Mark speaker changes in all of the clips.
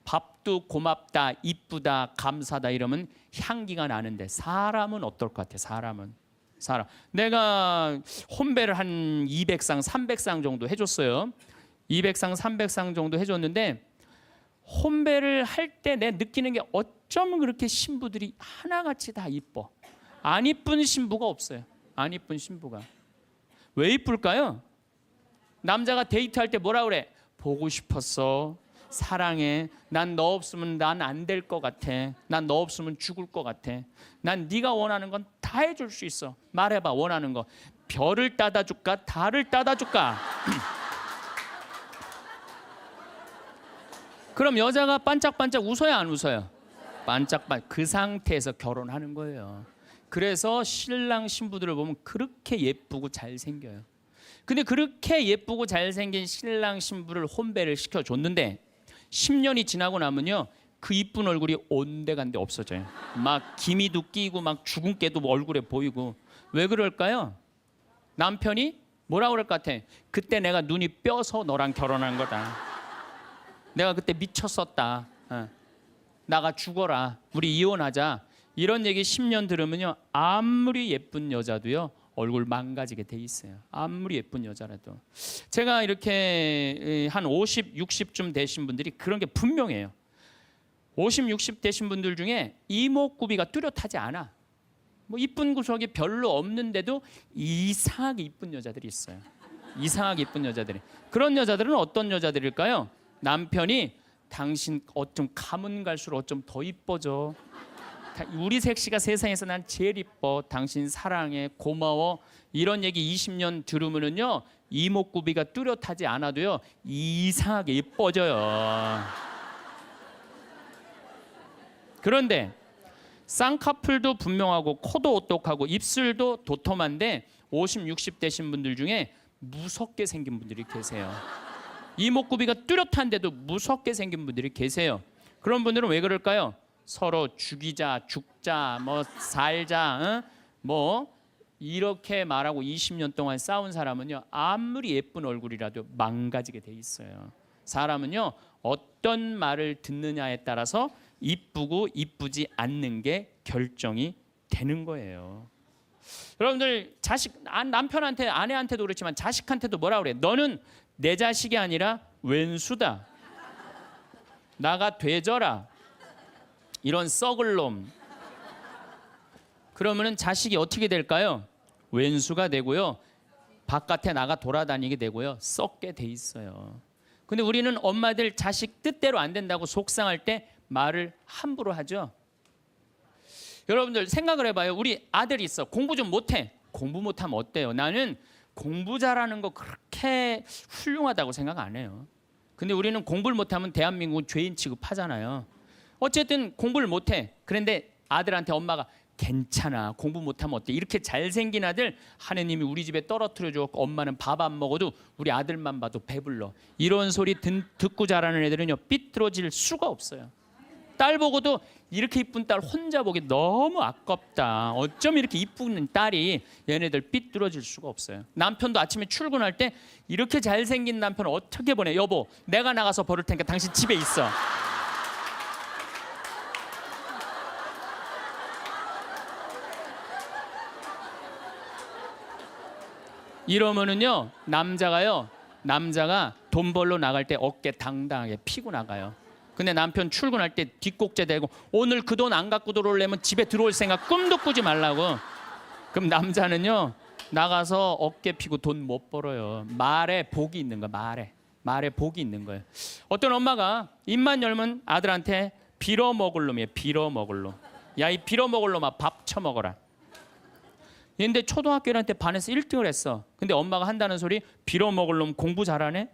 Speaker 1: 밥도 고맙다, 이쁘다, 감사다 이러면 향기가 나는데 사람은 어떨 것 같아? 사람 내가 혼배를 한 200상 300상 정도 해줬어요. 200상 300상 정도 해줬는데 혼배를 할 때 내 느끼는 게 어쩜 그렇게 신부들이 하나같이 다 이뻐. 안 이쁜 신부가 없어요. 안 이쁜 신부가. 왜 이쁠까요? 남자가 데이트할 때 뭐라 그래? 보고 싶었어. 사랑해. 난 너 없으면 난 안 될 것 같아. 난 너 없으면 죽을 것 같아. 난 네가 원하는 건 다 해줄 수 있어. 말해봐, 원하는 거. 별을 따다 줄까? 달을 따다 줄까? 그럼 여자가 반짝반짝 웃어야 안 웃어요? 반짝반짝. 그 상태에서 결혼하는 거예요. 그래서 신랑 신부들을 보면 그렇게 예쁘고 잘생겨요. 근데 그렇게 예쁘고 잘생긴 신랑 신부를 혼배를 시켜줬는데 10년이 지나고 나면요, 그 이쁜 얼굴이 온데간데 없어져요. 막 기미도 끼고 막 주근깨도 얼굴에 보이고. 왜 그럴까요? 남편이 뭐라 그럴 것 같아? 그때 내가 눈이 뼈서 너랑 결혼한 거다. 내가 그때 미쳤었다. 나가 죽어라. 우리 이혼하자. 이런 얘기 10년 들으면요, 아무리 예쁜 여자도요 얼굴 망가지게 돼 있어요. 아무리 예쁜 여자라도. 제가 이렇게 한 50, 60쯤 되신 분들이 그런 게 분명해요. 50, 60 되신 분들 중에 이목구비가 뚜렷하지 않아. 뭐 이쁜 구석이 별로 없는데도 이상하게 이쁜 여자들이 있어요. 이상하게 이쁜 여자들이. 그런 여자들은 어떤 여자들일까요? 남편이 당신 어쩜 가면 갈수록 어쩜 더 이뻐져. 우리 색시가 세상에서 난 제일 이뻐. 당신 사랑해. 고마워. 이런 얘기 20년 들으면은요, 이목구비가 뚜렷하지 않아도요 이상하게 이뻐져요. 그런데 쌍꺼풀도 분명하고 코도 오똑하고 입술도 도톰한데 50, 60 되신 분들 중에 무섭게 생긴 분들이 계세요. 이목구비가 뚜렷한데도 무섭게 생긴 분들이 계세요. 그런 분들은 왜 그럴까요? 서로 죽이자, 죽자, 뭐 살자, 뭐 이렇게 말하고 20년 동안 싸운 사람은요, 아무리 예쁜 얼굴이라도 망가지게 돼 있어요. 사람은요, 어떤 말을 듣느냐에 따라서 이쁘고 이쁘지 않는 게 결정이 되는 거예요. 여러분들 남편한테, 아내한테도 그렇지만 자식한테도 뭐라 그래? 너는 내 자식이 아니라 왼수다. 나가 되져라. 이런 썩을 놈. 그러면은 자식이 어떻게 될까요? 왼수가 되고요, 바깥에 나가 돌아다니게 되고요, 썩게 돼 있어요. 근데 우리는 엄마들 자식 뜻대로 안 된다고 속상할 때 말을 함부로 하죠. 여러분들 생각을 해봐요. 우리 아들이 있어. 공부 좀 못해. 공부 못하면 어때요? 나는 공부 잘하는 거 그렇게 훌륭하다고 생각 안 해요. 근데 우리는 공부를 못하면 대한민국은 죄인 취급하잖아요. 어쨌든 공부를 못해. 그런데 아들한테 엄마가 괜찮아, 공부 못하면 어때? 이렇게 잘생긴 아들 하느님이 우리 집에 떨어뜨려 줬고 엄마는 밥 안 먹어도 우리 아들만 봐도 배불러. 이런 소리 듣고 자라는 애들은요 삐뚤어질 수가 없어요. 딸 보고도 이렇게 이쁜 딸 혼자 보기 너무 아깝다. 어쩜 이렇게 이쁜 딸이, 얘네들 삐뚤어질 수가 없어요. 남편도 아침에 출근할 때 이렇게 잘생긴 남편 어떻게 보내? 여보, 내가 나가서 버릴 테니까 당신 집에 있어. 이러면은요 남자가 돈 벌러 나갈 때 어깨 당당하게 피고 나가요. 근데 남편 출근할 때 뒷꼭지 대고 오늘 그 돈 안 갖고 들어오려면 집에 들어올 생각 꿈도 꾸지 말라고. 그럼 남자는요 나가서 어깨 피고 돈 못 벌어요. 말에 복이 있는 거야. 말에 복이 있는 거예요. 어떤 엄마가 입만 열면 아들한테 빌어먹을 놈이에요. 빌어먹을 놈. 야, 이 빌어먹을 놈아, 밥 처먹어라. 근데 초등학교 1학년 때 반에서 1등을 했어. 근데 엄마가 한다는 소리, 빌어먹을 놈 공부 잘하네?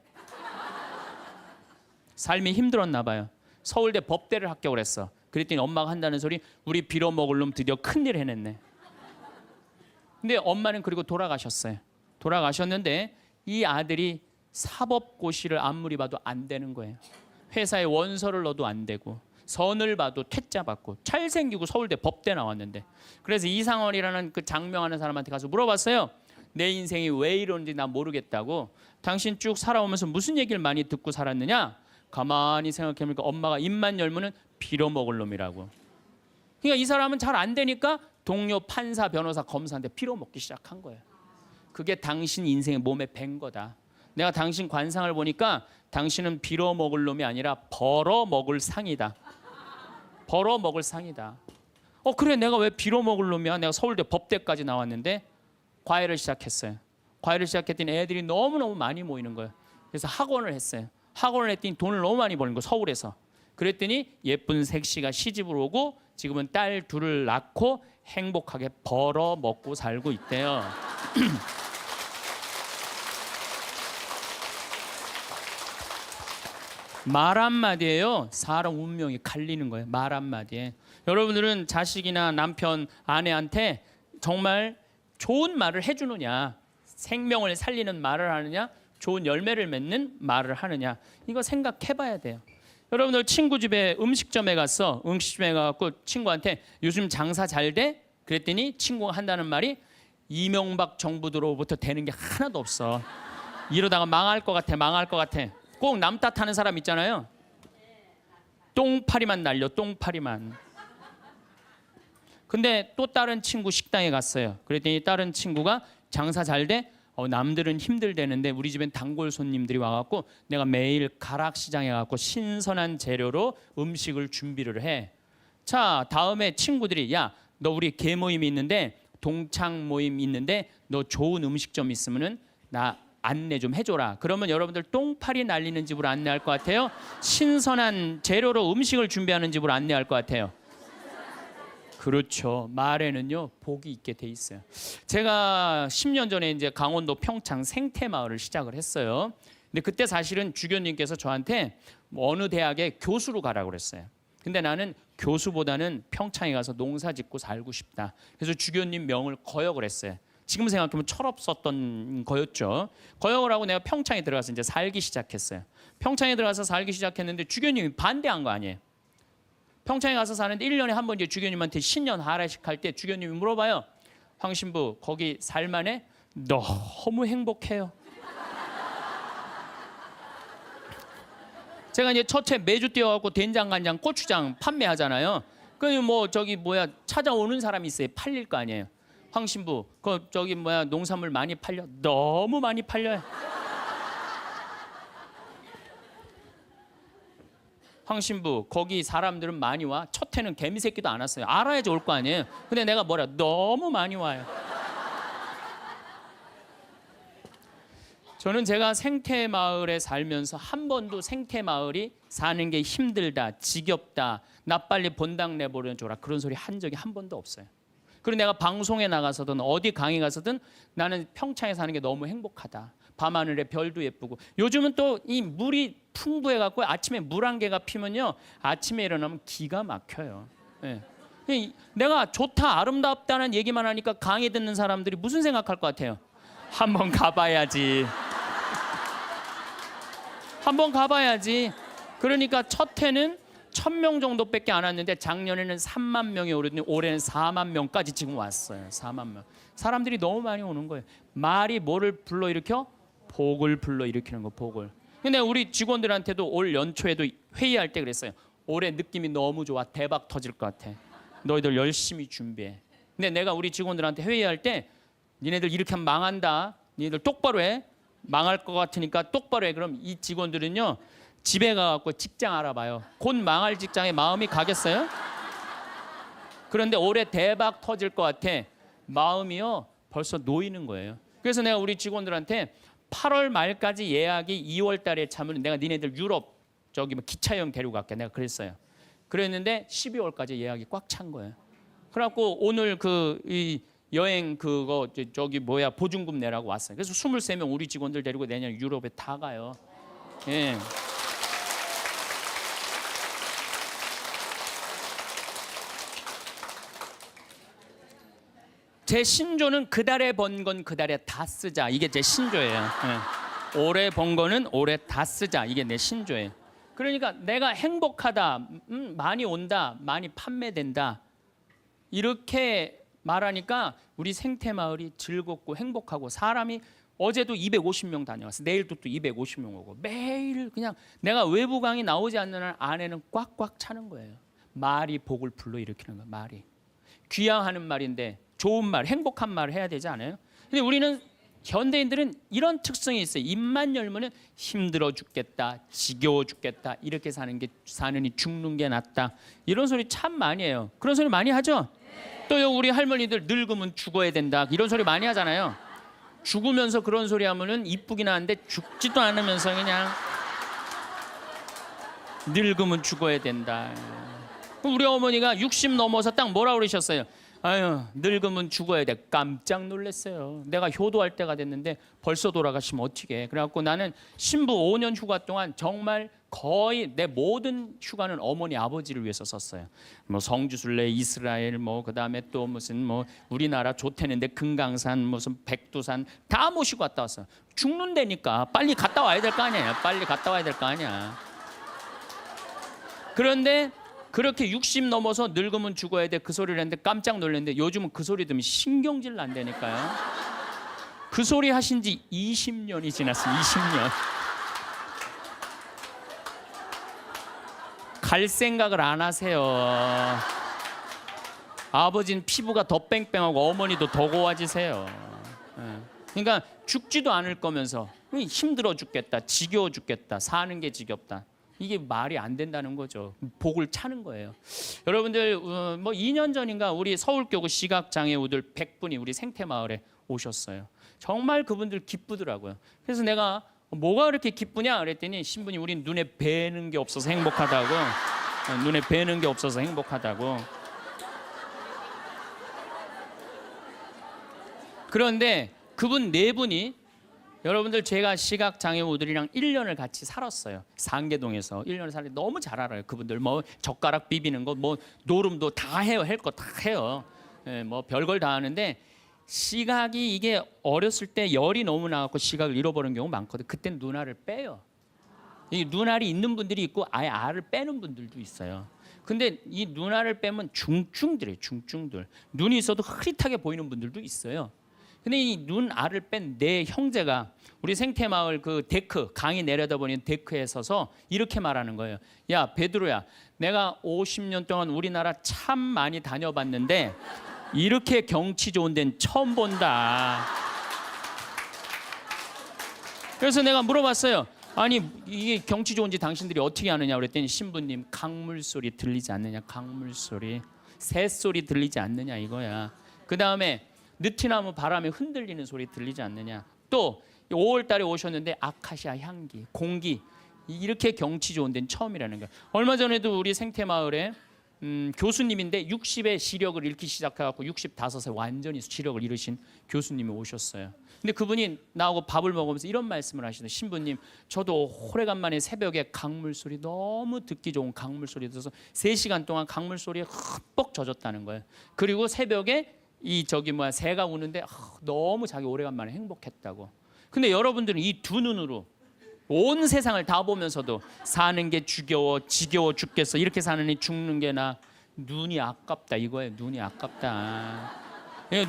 Speaker 1: 삶이 힘들었나 봐요. 서울대 법대를 합격을 했어. 그랬더니 엄마가 한다는 소리, 우리 빌어먹을 놈 드디어 큰일 해냈네. 근데 엄마는 그리고 돌아가셨어요. 돌아가셨는데 이 아들이 사법고시를 아무리 봐도 안 되는 거예요. 회사에 원서를 넣어도 안 되고, 선을 봐도 퇴짜 받고, 잘생기고 서울대 법대 나왔는데. 그래서 이상원이라는 그 장명하는 사람한테 가서 물어봤어요. 내 인생이 왜 이러는지 난 모르겠다고. 당신 쭉 살아오면서 무슨 얘기를 많이 듣고 살았느냐? 가만히 생각해보니까 엄마가 입만 열면은 빌어먹을 놈이라고. 그러니까 이 사람은 잘 안 되니까 동료 판사, 변호사, 검사한테 빌어먹기 시작한 거예요. 그게 당신 인생의 몸에 밴 거다. 내가 당신 관상을 보니까 당신은 빌어먹을 놈이 아니라 벌어먹을 상이다. 벌어먹을 상이다. 그래, 내가 왜 빌어먹을 놈이야? 내가 서울대 법대까지 나왔는데 과외를 시작했어요. 과외를 시작했더니 애들이 너무너무 많이 모이는 거예요. 그래서 학원을 했어요. 학원을 했더니 돈을 너무 많이 버는 거예요, 서울에서. 그랬더니 예쁜 색시가 시집을 오고 지금은 딸 둘을 낳고 행복하게 벌어먹고 살고 있대요. 말 한마디에요, 사람 운명이 갈리는 거예요. 말 한마디에. 여러분들은 자식이나 남편, 아내한테 정말 좋은 말을 해주느냐, 생명을 살리는 말을 하느냐, 좋은 열매를 맺는 말을 하느냐, 이거 생각해봐야 돼요. 여러분들 친구 집에 음식점에 갔어. 음식점에 가서 친구한테 요즘 장사 잘 돼? 그랬더니 친구가 한다는 말이 이명박 정부 들어부터 되는 게 하나도 없어. 이러다가 망할 것 같아, 망할 것 같아. 꼭 남 탓하는 사람 있잖아요. 똥파리만 날려, 똥파리만. 근데 또 다른 친구 식당에 갔어요. 그랬더니 다른 친구가 장사 잘 돼? 남들은 힘들대는데 우리 집엔 단골 손님들이 와갖고 내가 매일 가락시장에 가갖고 신선한 재료로 음식을 준비를 해. 자, 다음에 친구들이 야, 너 우리 개 모임이 있는데 동창 모임 있는데 너 좋은 음식점 있으면은 나 안내 좀 해줘라. 그러면 여러분들 똥파리 날리는 집으로 안내할 것 같아요? 신선한 재료로 음식을 준비하는 집으로 안내할 것 같아요? 그렇죠. 말에는요 복이 있게 돼 있어요. 제가 10년 전에 이제 강원도 평창 생태마을을 시작을 했어요. 근데 그때 사실은 주교님께서 저한테 어느 대학에 교수로 가라고 그랬어요. 근데 나는 교수보다는 평창에 가서 농사 짓고 살고 싶다. 그래서 주교님 명을 거역을 했어요. 지금 생각하면 철없었던 거였죠. 거역을 하고 내가 평창에 들어가서 이제 살기 시작했어요. 평창에 들어가서 살기 시작했는데 주교님이 반대한 거 아니에요. 평창에 가서 사는데 1년에 한 번 이제 주교님한테 신년 하례식 할 때 주교님이 물어봐요. 황 신부 거기 살만해? 너무 행복해요. 제가 이제 첫째 매주 뛰어갖고 된장, 간장, 고추장 판매하잖아요. 그럼 뭐 찾아오는 사람이 있어요. 팔릴 거 아니에요. 황 신부, 농산물 많이 팔려? 너무 많이 팔려요. 황 신부, 거기 사람들은 많이 와? 첫 해는 개미 새끼도 안 왔어요. 알아야지 올 거 아니에요. 근데 내가 너무 많이 와요. 저는 제가 생태마을에 살면서 한 번도 생태마을이 사는 게 힘들다, 지겹다, 나 빨리 본당 내보내줘라 그런 소리 한 적이 한 번도 없어요. 그리고 내가 방송에 나가서든 어디 강의 가서든 나는 평창에 사는 게 너무 행복하다. 밤하늘에 별도 예쁘고 요즘은 또 이 물이 풍부해갖고 아침에 물 한 개가 피면요 아침에 일어나면 기가 막혀요. 네. 내가 좋다 아름답다는 얘기만 하니까 강의 듣는 사람들이 무슨 생각할 것 같아요? 한번 가봐야지. 한번 가봐야지. 그러니까 첫 해는 1000명 정도밖에 안 왔는데 작년에는 3만 명이 오르더니 올해는 4만 명까지 지금 왔어요. 4만 명. 사람들이 너무 많이 오는 거예요. 말이 뭐를 불러일으켜? 복을 불러일으키는 거, 복을. 근데 우리 직원들한테도 올 연초에도 회의할 때 그랬어요. 올해 느낌이 너무 좋아. 대박 터질 것 같아. 너희들 열심히 준비해. 근데 내가 우리 직원들한테 회의할 때 니네들 이렇게 하면 망한다. 니네들 똑바로 해. 망할 것 같으니까 똑바로 해. 그럼 이 직원들은요. 집에 가갖고 직장 알아봐요. 곧 망할 직장에 마음이 가겠어요? 그런데 올해 대박 터질 것 같아. 마음이요. 벌써 놓이는 거예요. 그래서 내가 우리 직원들한테 8월 말까지 예약이 2월 달에 차면 내가 니네들 유럽 기차 여행 데리고 갈게. 내가 그랬어요. 그랬는데 12월까지 예약이 꽉 찬 거예요. 그래갖고 오늘 이 여행 보증금 내라고 왔어요. 그래서 23명 우리 직원들 데리고 내년 유럽에 다 가요. 예. 제 신조는 그달에 번 건 그달에 다 쓰자. 이게 제 신조예요. 예. 올해 번 거는 올해 다 쓰자. 이게 내 신조예요. 그러니까 내가 행복하다, 많이 온다, 많이 판매된다. 이렇게 말하니까 우리 생태마을이 즐겁고 행복하고 사람이 어제도 250명 다녀왔어. 내일도 또 250명 오고 매일 그냥 내가 외부 강의 나오지 않는 한 안에는 꽉꽉 차는 거예요. 말이 복을 불러일으키는 거야. 말이 귀향하는 말인데 좋은 말, 행복한 말을 해야 되지 않아요? 근데 우리는 현대인들은 이런 특성이 있어요. 입만 열면은 힘들어 죽겠다, 지겨워 죽겠다, 이렇게 사느니 죽는 게 낫다, 이런 소리 참 많이 해요. 그런 소리 많이 하죠? 또요, 우리 할머니들 늙으면 죽어야 된다, 이런 소리 많이 하잖아요. 죽으면서 그런 소리 하면은 이쁘긴 한데 죽지도 않으면서 그냥 늙으면 죽어야 된다. 우리 어머니가 60 넘어서 딱 뭐라 그러셨어요? 아유, 늙으면 죽어야 돼. 깜짝 놀랐어요. 내가 효도할 때가 됐는데 벌써 돌아가시면 어떡해. 그래갖고 나는 신부 5년 휴가 동안 정말 거의 내 모든 휴가는 어머니 아버지를 위해서 썼어요. 뭐 성주순례, 이스라엘, 뭐 그다음에 또 무슨 뭐 우리나라 좋대는데 금강산, 무슨 백두산 다 모시고 갔다 왔어요. 죽는다니까 빨리 갔다 와야 될 거 아니야. 빨리 갔다 와야 될 거 아니야. 그런데 그렇게 60 넘어서 늙으면 죽어야 돼, 그 소리를 했는데 깜짝 놀랐는데 요즘은 그 소리 들으면 신경질 난다니까요. 그 소리 하신 지 20년이 지났어요. 20년. 갈 생각을 안 하세요. 아버지는 피부가 더 뺑뺑하고 어머니도 더 고와지세요. 그러니까 죽지도 않을 거면서 힘들어 죽겠다, 지겨워 죽겠다, 사는 게 지겹다, 이게 말이 안 된다는 거죠. 복을 차는 거예요. 여러분들 뭐 2년 전인가 우리 서울교구 시각장애우들 100분이 우리 생태마을에 오셨어요. 정말 그분들 기쁘더라고요. 그래서 내가 뭐가 그렇게 기쁘냐 그랬더니 신부님, 우린 눈에 뵈는 게 없어서 행복하다고. 눈에 뵈는 게 없어서 행복하다고. 그런데 그분 네 분이, 여러분들 제가 시각장애우들이랑 1년을 같이 살았어요. 상계동에서 1년을 살았는데 너무 잘 알아요. 그분들 뭐 젓가락 비비는 거, 뭐 노름도 다 해요. 할 거 다 해요. 뭐 별걸 다 하는데 시각이 이게 어렸을 때 열이 너무 나갖고 시각을 잃어버리는 경우 많거든요. 그때는 눈알을 빼요. 이 눈알이 있는 분들이 있고 아예 알을 빼는 분들도 있어요. 근데 이 눈알을 빼면 중증들이에요. 중증들. 눈이 있어도 흐릿하게 보이는 분들도 있어요. 근데 이 눈알을 뺀 내 형제가 우리 생태마을 그 데크, 강이 내려다보는 데크에 서서 이렇게 말하는 거예요. 야, 베드로야, 내가 50년 동안 우리나라 참 많이 다녀봤는데 이렇게 경치 좋은 데는 처음 본다. 그래서 내가 물어봤어요. 아니, 이게 경치 좋은지 당신들이 어떻게 아느냐 그랬더니 신부님, 강물 소리 들리지 않느냐, 강물 소리, 새 소리 들리지 않느냐 이거야. 그 다음에 느티나무 바람에 흔들리는 소리 들리지 않느냐. 또 5월 달에 오셨는데 아카시아 향기, 공기, 이렇게 경치 좋은 데는 처음이라는 거예요. 얼마 전에도 우리 생태마을에 교수님인데 60에 시력을 잃기 시작해갖고 65세 완전히 시력을 잃으신 교수님이 오셨어요. 근데 그분이 나하고 밥을 먹으면서 이런 말씀을 하시더라고요. 신부님, 저도 오래간만에 새벽에 강물 소리, 너무 듣기 좋은 강물 소리 들어서 3시간 동안 강물 소리에 흠뻑 젖었다는 거예요. 그리고 새벽에 새가 우는데 너무 자기 오래간만에 행복했다고. 근데 여러분들은 이 두 눈으로 온 세상을 다 보면서도 사는 게 지겨워 죽겠어, 이렇게 사느니 죽는 게 나, 눈이 아깝다 이거예요. 눈이 아깝다.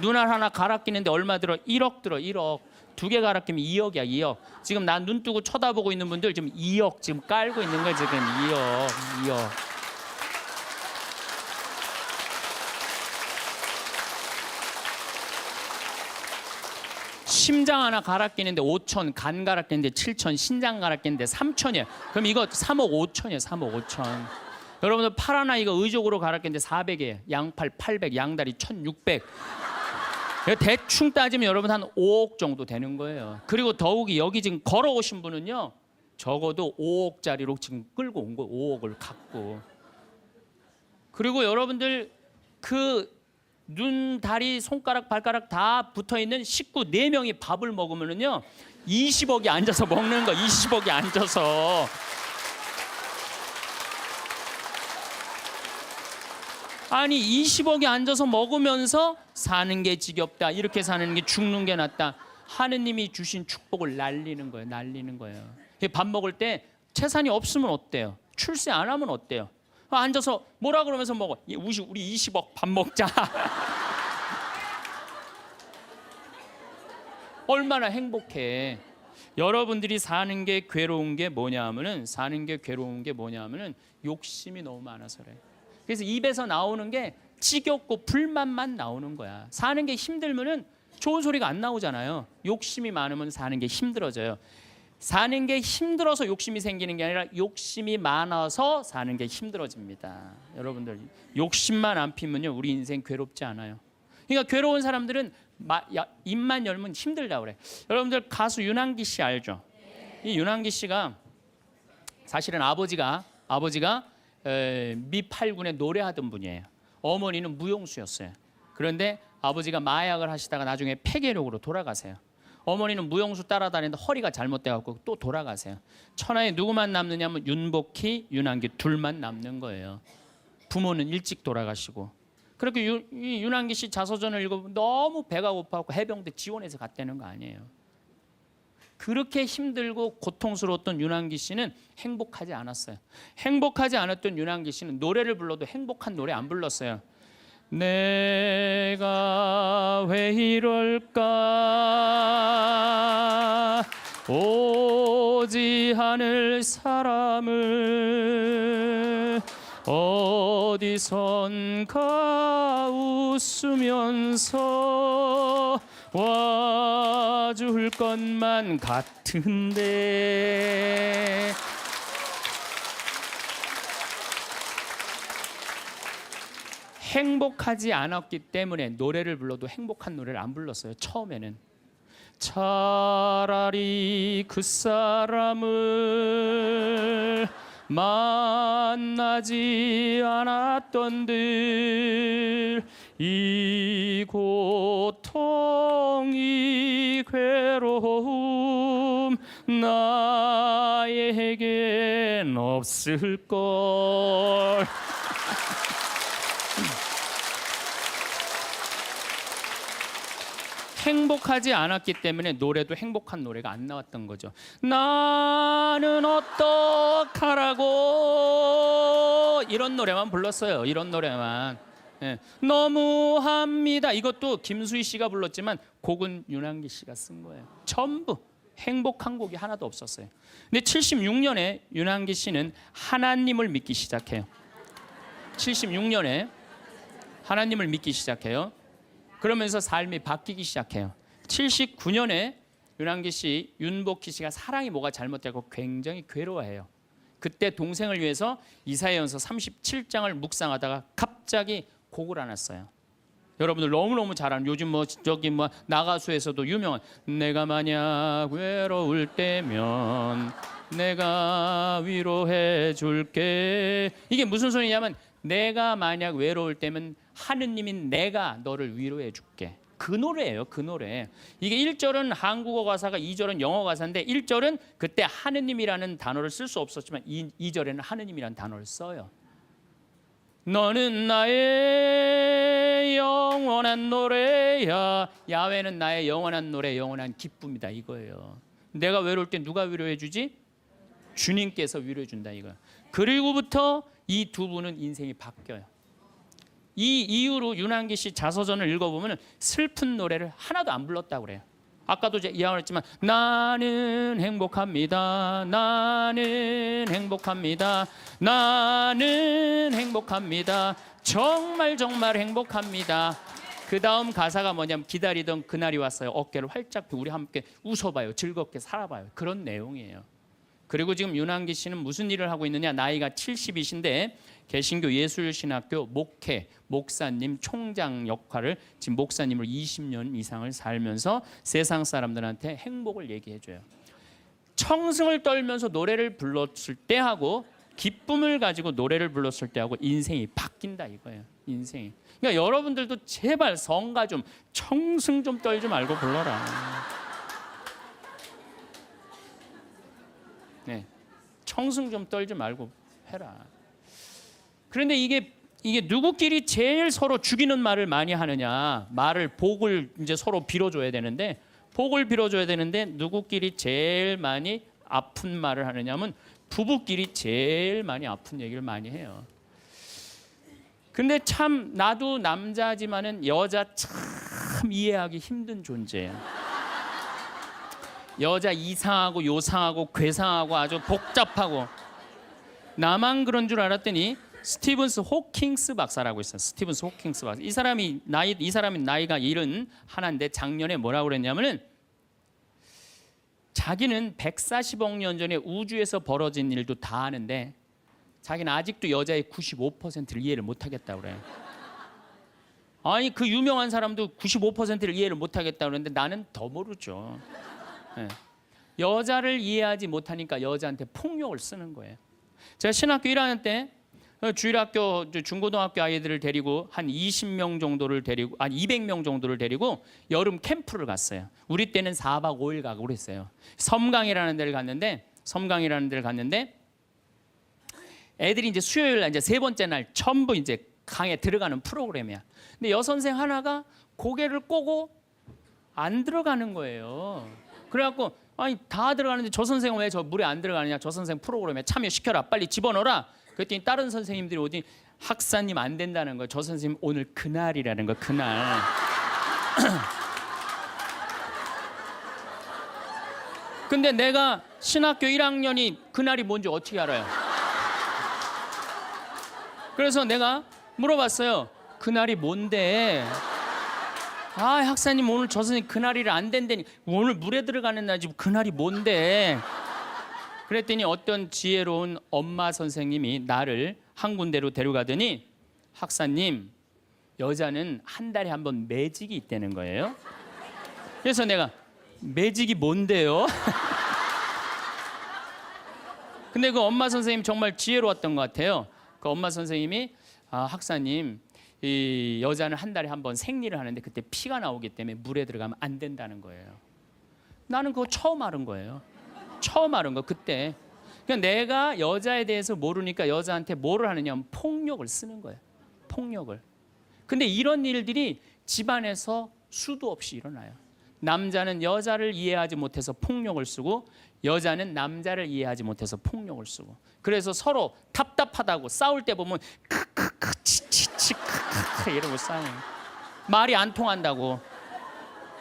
Speaker 1: 눈알 하나 갈아 끼는데 얼마 들어? 1억 들어. 1억. 2개 갈아 끼면 2억이야. 2억. 지금 난 눈 뜨고 쳐다보고 있는 분들 지금 2억 지금 깔고 있는 거예요. 지금 2억. 심장 하나 갈아 끼는데 5천, 간 갈아 끼는데 7천, 신장 갈아 끼는데 3천이에요. 그럼 이거 3억 5천이에요. 3억 5천. 여러분들 팔 하나 이거 의족으로 갈아 끼는데 400이에요. 양팔 800, 양다리 1600. 대충 따지면 여러분 한 5억 정도 되는 거예요. 그리고 더욱이 여기 지금 걸어오신 분은요, 적어도 5억짜리로 지금 끌고 온 거예요. 5억을 갖고. 그리고 여러분들 그 눈, 다리, 손가락, 발가락 다 붙어있는 식구 4명이 밥을 먹으면은요 20억이 앉아서 먹는 거. 20억이 앉아서. 아니 20억이 앉아서 먹으면서 사는 게 지겹다, 이렇게 사는 게 죽는 게 낫다, 하느님이 주신 축복을 날리는 거예요. 날리는 거예요. 밥 먹을 때 재산이 없으면 어때요? 출세 안 하면 어때요? 앉아서 뭐라 그러면서 먹어. 우리 20억 밥 먹자. 얼마나 행복해. 여러분들이 사는 게 괴로운 게 뭐냐면은 욕심이 너무 많아서 그래. 그래서 입에서 나오는 게 지겹고 불만만 나오는 거야. 사는 게 힘들면은 좋은 소리가 안 나오잖아요. 욕심이 많으면 사는 게 힘들어져요. 사는 게 힘들어서 욕심이 생기는 게 아니라 욕심이 많아서 사는 게 힘들어집니다. 여러분들 욕심만 안 피면요 우리 인생 괴롭지 않아요. 그러니까 괴로운 사람들은 입만 열면 힘들다 그래. 여러분들 가수 윤한기 씨 알죠? 이 윤한기 씨가 사실은 아버지가 미 8군에 노래하던 분이에요. 어머니는 무용수였어요. 그런데 아버지가 마약을 하시다가 나중에 폐결핵으로 돌아가세요. 어머니는 무용수 따라다니는데 허리가 잘못돼갖고 또 돌아가세요. 천하에 누구만 남느냐면 윤복희, 윤한기 둘만 남는 거예요. 부모는 일찍 돌아가시고. 그렇게 이 윤한기 씨 자서전을 읽어보면 너무 배가 고파갖고 해병대 지원해서 갔다는 거 아니에요. 그렇게 힘들고 고통스러웠던 윤한기 씨는 행복하지 않았어요. 행복하지 않았던 윤한기 씨는 노래를 불러도 행복한 노래 안 불렀어요. 내가 왜 이럴까 오지 않을 사람을 어디선가 웃으면서 와줄 것만 같은데 행복하지 않았기 때문에 노래를 불러도 행복한 노래를 안 불렀어요. 처음에는 차라리 그 사람을 만나지 않았던들 이 고통 이 괴로움 나에겐 없을걸. 행복하지 않았기 때문에 노래도 행복한 노래가 안 나왔던 거죠. 나는 어떡하라고 이런 노래만 불렀어요. 이런 노래만. 예. 너무합니다. 이것도 김수희 씨가 불렀지만 곡은 윤한기 씨가 쓴 거예요. 전부 행복한 곡이 하나도 없었어요. 근데 76년에 윤한기 씨는 하나님을 믿기 시작해요. 76년에 하나님을 믿기 시작해요. 그러면서 삶이 바뀌기 시작해요. 79년에 윤한기 씨, 윤복희 씨가 사랑이 뭐가 잘못되고 굉장히 괴로워해요. 그때 동생을 위해서 이사야전서 37장을 묵상하다가 갑자기 곡을 하나 써요. 여러분들 너무너무 잘 아는 요즘 저기 나가수에서도 유명한 내가 만약 외로울 때면 내가 위로해 줄게. 이게 무슨 소리냐면 내가 만약 외로울 때면 하느님이 내가 너를 위로해 줄게. 그 노래예요. 그 노래. 이게 1절은 한국어 가사가 2절은 영어 가사인데 1절은 그때 하느님이라는 단어를 쓸 수 없었지만 2절에는 하느님이라는 단어를 써요. 너는 나의 영원한 노래야. 야훼는 나의 영원한 노래, 영원한 기쁨이다 이거예요. 내가 외로울 때 누가 위로해 주지? 주님께서 위로해 준다 이거예요. 그리고부터 이 두 분은 인생이 바뀌어요. 이 이후로 윤한기 씨 자서전을 읽어보면 슬픈 노래를 하나도 안 불렀다고 그래요. 아까도 제가 이야기했지만 나는 행복합니다. 나는 행복합니다. 나는 행복합니다. 정말 정말 행복합니다. 그 다음 가사가 뭐냐면 기다리던 그날이 왔어요. 어깨를 활짝 펴고 우리 함께 웃어봐요. 즐겁게 살아봐요. 그런 내용이에요. 그리고 지금 윤한기 씨는 무슨 일을 하고 있느냐. 나이가 70이신데 개신교 예술신학교 목사님 총장 역할을 지금 목사님으로 20년 이상을 살면서 세상 사람들한테 행복을 얘기해줘요. 청승을 떨면서 노래를 불렀을 때하고 기쁨을 가지고 노래를 불렀을 때하고 인생이 바뀐다 이거예요. 인생이. 그러니까 여러분들도 제발 성가 좀 청승 좀 떨지 말고 불러라. 네, 청승 좀 떨지 말고 해라. 그런데 이게 누구끼리 제일 서로 죽이는 말을 많이 하느냐? 복을 이제 서로 빌어줘야 되는데 누구끼리 제일 많이 아픈 말을 하느냐면 부부끼리 제일 많이 아픈 얘기를 많이 해요. 근데 참 나도 남자지만은 여자 참 이해하기 힘든 존재예요. 여자 이상하고 요상하고 괴상하고 아주 복잡하고. 나만 그런 줄 알았더니 스티븐스 호킹스 박사라고 있어요. 스티븐스 호킹스 박사. 이 사람이 나이가 71인데 작년에 뭐라고 그랬냐면은 자기는 140억 년 전에 우주에서 벌어진 일도 다 아는데 자기는 아직도 여자의 95%를 이해를 못 하겠다고 그래요. 아니 그 유명한 사람도 95%를 이해를 못 하겠다고 그러는데 나는 더 모르죠. 네. 여자를 이해하지 못하니까 여자한테 폭력을 쓰는 거예요. 제가 신학교 1학년 때 주일학교 중고등학교 아이들을 데리고 한 20명 정도를 데리고 200명 정도를 데리고 여름 캠프를 갔어요. 우리 때는 4박 5일 가고 그랬어요. 섬강이라는 데를 갔는데 애들이 이제 수요일 날 이제 세 번째 날 전부 이제 강에 들어가는 프로그램이야. 근데 여선생 하나가 고개를 꼬고 안 들어가는 거예요. 그래갖고 아니 다 들어가는데 저 선생은 왜 저 물에 안 들어가느냐? 저 선생 프로그램에 참여시켜라. 빨리 집어넣어라. 그랬더니 다른 선생님들이 오더니 학사님 안 된다는 거예요. 저 선생님 오늘 그날이라는 거예요. 그날. 근데 내가 신학교 1학년이 그날이 뭔지 어떻게 알아요? 그래서 내가 물어봤어요. 그날이 뭔데? 아 학사님 오늘 저 선생님 그날이라 안 된다니. 오늘 물에 들어가는 날지 그날이 뭔데? 그랬더니 어떤 지혜로운 엄마 선생님이 나를 한 군데로 데려가더니 학사님 여자는 한 달에 한 번 매직이 있다는 거예요. 그래서 내가 매직이 뭔데요? 근데 그 엄마 선생님 정말 지혜로웠던 것 같아요. 그 엄마 선생님이 학사님 이 여자는 한 달에 한 번 생리를 하는데 그때 피가 나오기 때문에 물에 들어가면 안 된다는 거예요. 나는 그거 처음 알은 거예요. 처음 알은 거 그때. 그러니까 내가 여자에 대해서 모르니까 여자한테 뭐를 하느냐 폭력을 쓰는 거예요. 폭력을. 근데 이런 일들이 집안에서 수도 없이 일어나요. 남자는 여자를 이해하지 못해서 폭력을 쓰고 여자는 남자를 이해하지 못해서 폭력을 쓰고 그래서 서로 답답하다고 싸울 때 보면 크크크 치치치 크크크 이러고 싸워요. 말이 안 통한다고.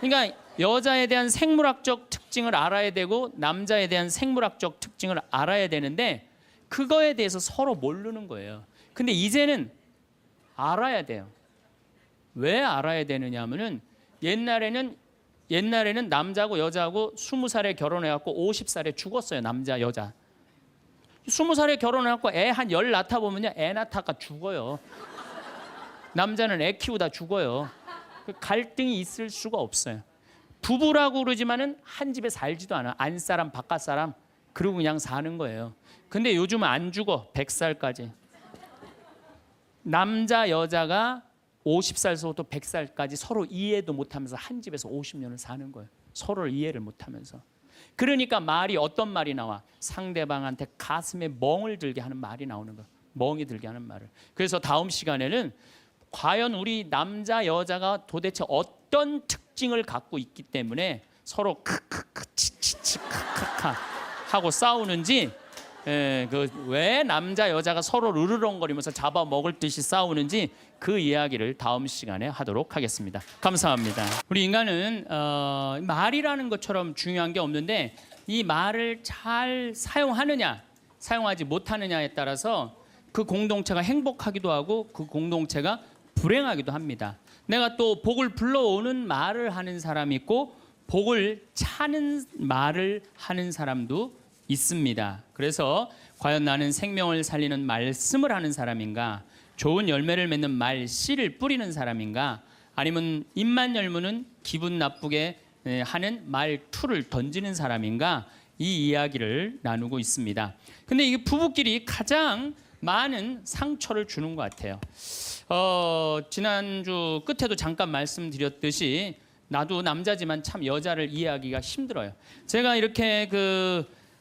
Speaker 1: 그러니까 여자에 대한 생물학적 특징을 알아야 되고 남자에 대한 생물학적 특징을 알아야 되는데 그거에 대해서 서로 모르는 거예요. 근데 이제는 알아야 돼요. 왜 알아야 되느냐 하면은 옛날에는 남자하고 여자하고 20살에 결혼해갖고 50살에 죽었어요. 남자 여자 20살에 결혼해갖고 애 한 10 낳다 보면요 애 낳다가 죽어요. 남자는 애 키우다 죽어요. 갈등이 있을 수가 없어요. 부부라고 그러지만은 한 집에 살지도 않아. 안사람 바깥사람 그러고 그냥 사는 거예요. 근데 요즘은 안 죽어. 100살까지. 남자 여자가 50살서부터 100살까지 서로 이해도 못하면서 한 집에서 50년을 사는 거예요. 서로를 이해를 못하면서. 그러니까 말이 어떤 말이 나와? 상대방한테 가슴에 멍을 들게 하는 말이 나오는 거예요. 멍이 들게 하는 말을. 그래서 다음 시간에는 과연 우리 남자 여자가 도대체 어떤 특징을 갖고 있기 때문에 서로 크크크 치치치 카카카 하고 싸우는지 왜 남자 여자가 서로 으르렁거리면서 잡아먹을 듯이 싸우는지 그 이야기를 다음 시간에 하도록 하겠습니다. 감사합니다. 우리 인간은 말이라는 것처럼 중요한 게 없는데 이 말을 잘 사용하느냐 사용하지 못하느냐에 따라서 그 공동체가 행복하기도 하고 그 공동체가 불행하기도 합니다. 내가 또 복을 불러오는 말을 하는 사람이 있고 복을 차는 말을 하는 사람도 있습니다. 그래서 과연 나는 생명을 살리는 말씀을 하는 사람인가, 좋은 열매를 맺는 말씨를 뿌리는 사람인가, 아니면 입만 열무는 기분 나쁘게 하는 말투를 던지는 사람인가, 이 이야기를 나누고 있습니다. 근데 이게 부부끼리 가장 많은 상처를 주는 것 같아요. 지난주 끝에도 잠깐 말씀드렸듯이 나도 남자지만 참 여자를 이해하기가 힘들어요. 제가 이렇게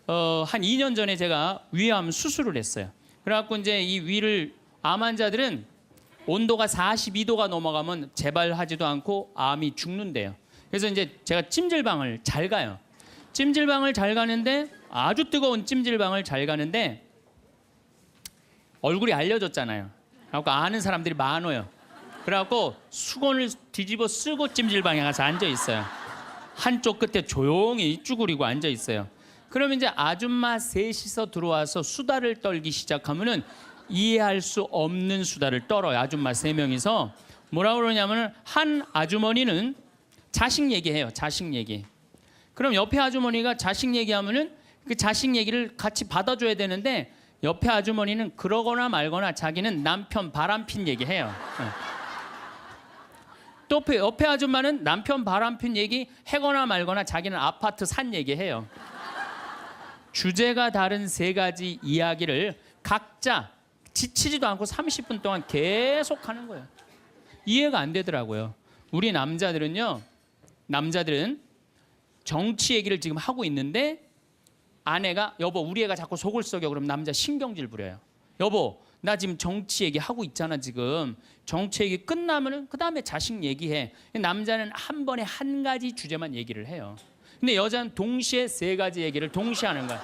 Speaker 1: 한 2년 전에 제가 위암 수술을 했어요. 그래갖고 이제 이 위를 암 환자들은 온도가 42도가 넘어가면 재발하지도 않고 암이 죽는데요. 그래서 이제 제가 찜질방을 잘 가요. 찜질방을 잘 가는데 아주 뜨거운 찜질방을 잘 가는데 얼굴이 알려졌잖아요. 그래갖고 아는 사람들이 많아요. 그래갖고 수건을 뒤집어 쓰고 찜질방에 가서 앉아 있어요. 한쪽 끝에 조용히 쭈그리고 앉아 있어요. 그러면 이제 아줌마 셋이서 들어와서 수다를 떨기 시작하면은 이해할 수 없는 수다를 떨어요. 아줌마 3명이서 뭐라고 그러냐면은 한 아주머니는 자식 얘기해요. 자식 얘기. 그럼 옆에 아주머니가 자식 얘기하면은 그 자식 얘기를 같이 받아줘야 되는데 옆에 아주머니는 그러거나 말거나 자기는 남편 바람핀 얘기해요. 또 옆에 아줌마는 남편 바람핀 얘기 해거나 말거나 자기는 아파트 산 얘기해요. 주제가 다른 3가지 이야기를 각자 지치지도 않고 30분 동안 계속 하는 거예요. 이해가 안 되더라고요. 우리 남자들은 정치 얘기를 지금 하고 있는데 아내가 여보 우리 애가 자꾸 속을 썩여 그럼 남자 신경질 부려요. 여보 나 지금 정치 얘기 하고 있잖아 지금. 정치 얘기 끝나면은 그 다음에 자식 얘기해. 남자는 한 번에 한 가지 주제만 얘기를 해요. 근데 여자는 동시에 3가지 얘기를 동시에 하는 거야.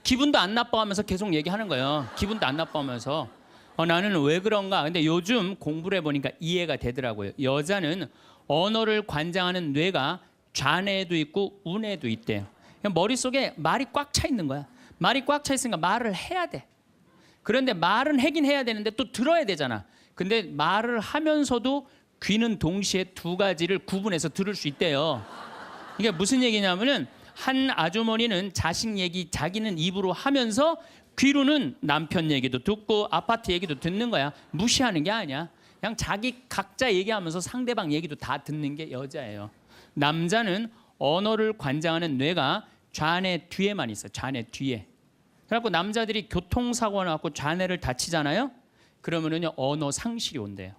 Speaker 1: 기분도 안 나빠하면서 계속 얘기하는 거예요. 기분도 안 나빠하면서 나는 왜 그런가. 근데 요즘 공부를 해보니까 이해가 되더라고요. 여자는 언어를 관장하는 뇌가 좌뇌도 있고 우뇌도 있대요. 머릿속에 말이 꽉 차 있는 거야. 말이 꽉 차 있으니까 말을 해야 돼. 그런데 말은 하긴 해야 되는데 또 들어야 되잖아. 근데 말을 하면서도 귀는 동시에 2가지를 구분해서 들을 수 있대요. 이게 무슨 얘기냐면은 한 아주머니는 자식 얘기 자기는 입으로 하면서 귀로는 남편 얘기도 듣고 아파트 얘기도 듣는 거야. 무시하는 게 아니야. 그냥 자기 각자 얘기하면서 상대방 얘기도 다 듣는 게 여자예요. 남자는 언어를 관장하는 뇌가 좌뇌 뒤에만 있어요. 좌뇌 뒤에. 그래갖고 남자들이 교통사고 나갖고 좌뇌를 다치잖아요. 그러면은요 언어 상실이 온대요.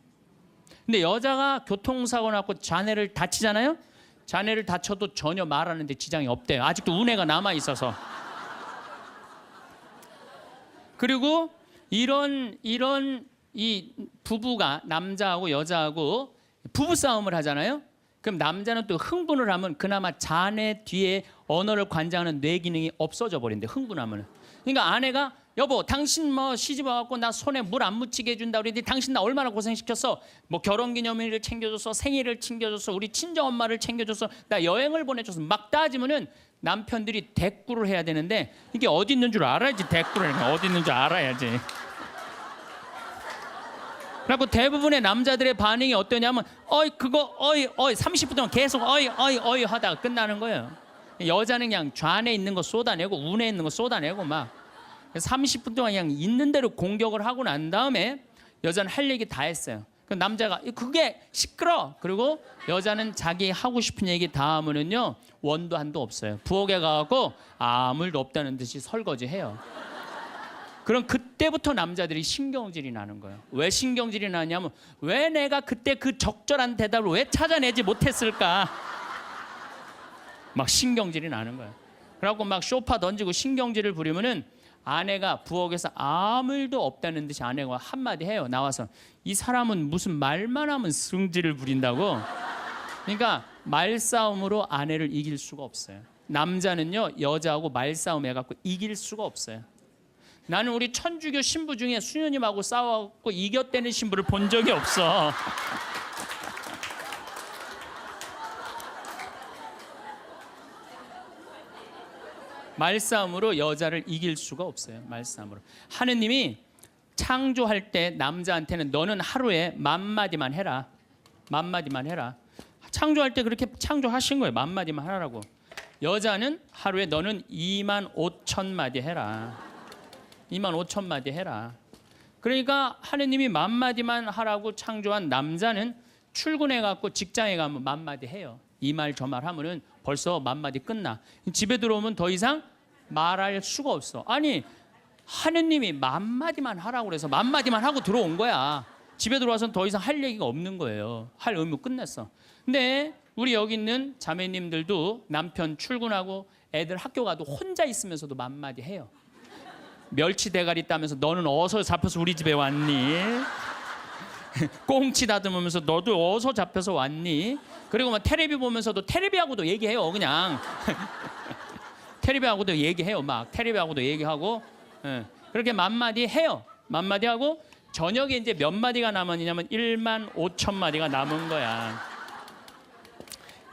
Speaker 1: 근데 여자가 교통사고 나갖고 좌뇌를 다치잖아요. 좌뇌를 다쳐도 전혀 말하는데 지장이 없대요. 아직도 우뇌가 남아 있어서. 그리고 이런 이 부부가 남자하고 여자하고 부부 싸움을 하잖아요. 그럼 남자는 또 흥분을 하면 그나마 좌뇌 뒤에 언어를 관장하는 뇌 기능이 없어져 버린대. 흥분하면. 그러니까 아내가 여보 당신 뭐 시집 와갖고 나 손에 물 안 묻히게 해준다 그랬는데 당신 나 얼마나 고생시켰어. 뭐 결혼기념일을 챙겨줬어. 생일을 챙겨줬어. 우리 친정엄마를 챙겨줬어. 나 여행을 보내줬어. 막 따지면은 남편들이 대꾸를 해야 되는데 이게 어디 있는 줄 알아야지. 대꾸를 어디 있는 줄 알아야지. 그리고 대부분의 남자들의 반응이 어떠냐면 그거 30분 동안 계속 어이 하다가 끝나는 거예요. 여자는 그냥 좌뇌에 있는 거 쏟아내고 우뇌에 있는 거 쏟아내고 막 30분 동안 그냥 있는 대로 공격을 하고 난 다음에 여자는 할 얘기 다 했어요. 그 남자가 그게 시끄러. 그리고 여자는 자기 하고 싶은 얘기 다 하면은요 원도 한도 없어요. 부엌에 가고 아무 일도 없다는 듯이 설거지해요. 그럼 그때부터 남자들이 신경질이 나는 거예요. 왜 신경질이 나냐면 왜 내가 그때 그 적절한 대답을 왜 찾아내지 못했을까? 막 신경질이 나는 거예요. 그래갖고 막 쇼파 던지고 신경질을 부리면은 아내가 부엌에서 아무 일도 없다는 듯이 아내가 한마디 해요. 나와서 이 사람은 무슨 말만 하면 승질을 부린다고. 그러니까 말싸움으로 아내를 이길 수가 없어요. 남자는요 여자하고 말싸움 해갖고 이길 수가 없어요. 나는 우리 천주교 신부 중에 수녀님하고 싸워갖고 이겼다는 신부를 본 적이 없어. 말싸움으로 여자를 이길 수가 없어요. 말싸움으로. 하느님이 창조할 때 남자한테는 너는 하루에 10,000마디만 해라. 10,000마디만 해라. 창조할 때 그렇게 창조하신 거예요. 10,000마디만 하라고. 여자는 하루에 너는 25,000마디 해라. 25,000마디 해라. 그러니까 하느님이 10,000마디만 하라고 창조한 남자는 출근해갖고 직장에 가면 10,000마디 해요. 이 말 저 말 하면은 벌써 10,000마디 끝나. 집에 들어오면 더 이상 말할 수가 없어. 아니 하느님이 10,000마디만 하라고 그래서 10,000마디만 하고 들어온 거야. 집에 들어와서는 더 이상 할 얘기가 없는 거예요. 할 의무 끝냈어. 근데 우리 여기 있는 자매님들도 남편 출근하고 애들 학교 가도 혼자 있으면서도 10,000마디 해요. 멸치 대가리 따면서 너는 어디서 잡혀서 우리 집에 왔니? 꽁치 다듬으면서 너도 어디서 잡혀서 왔니? 그리고 막 텔레비 보면서도 텔레비하고도 얘기해요. 그냥 텔레비하고도 얘기해요. 막 텔레비하고도 얘기하고 그렇게 10,000마디 해요. 10,000마디 하고 저녁에 이제 몇 마디가 남았냐면 15,000마디가 남은 거야.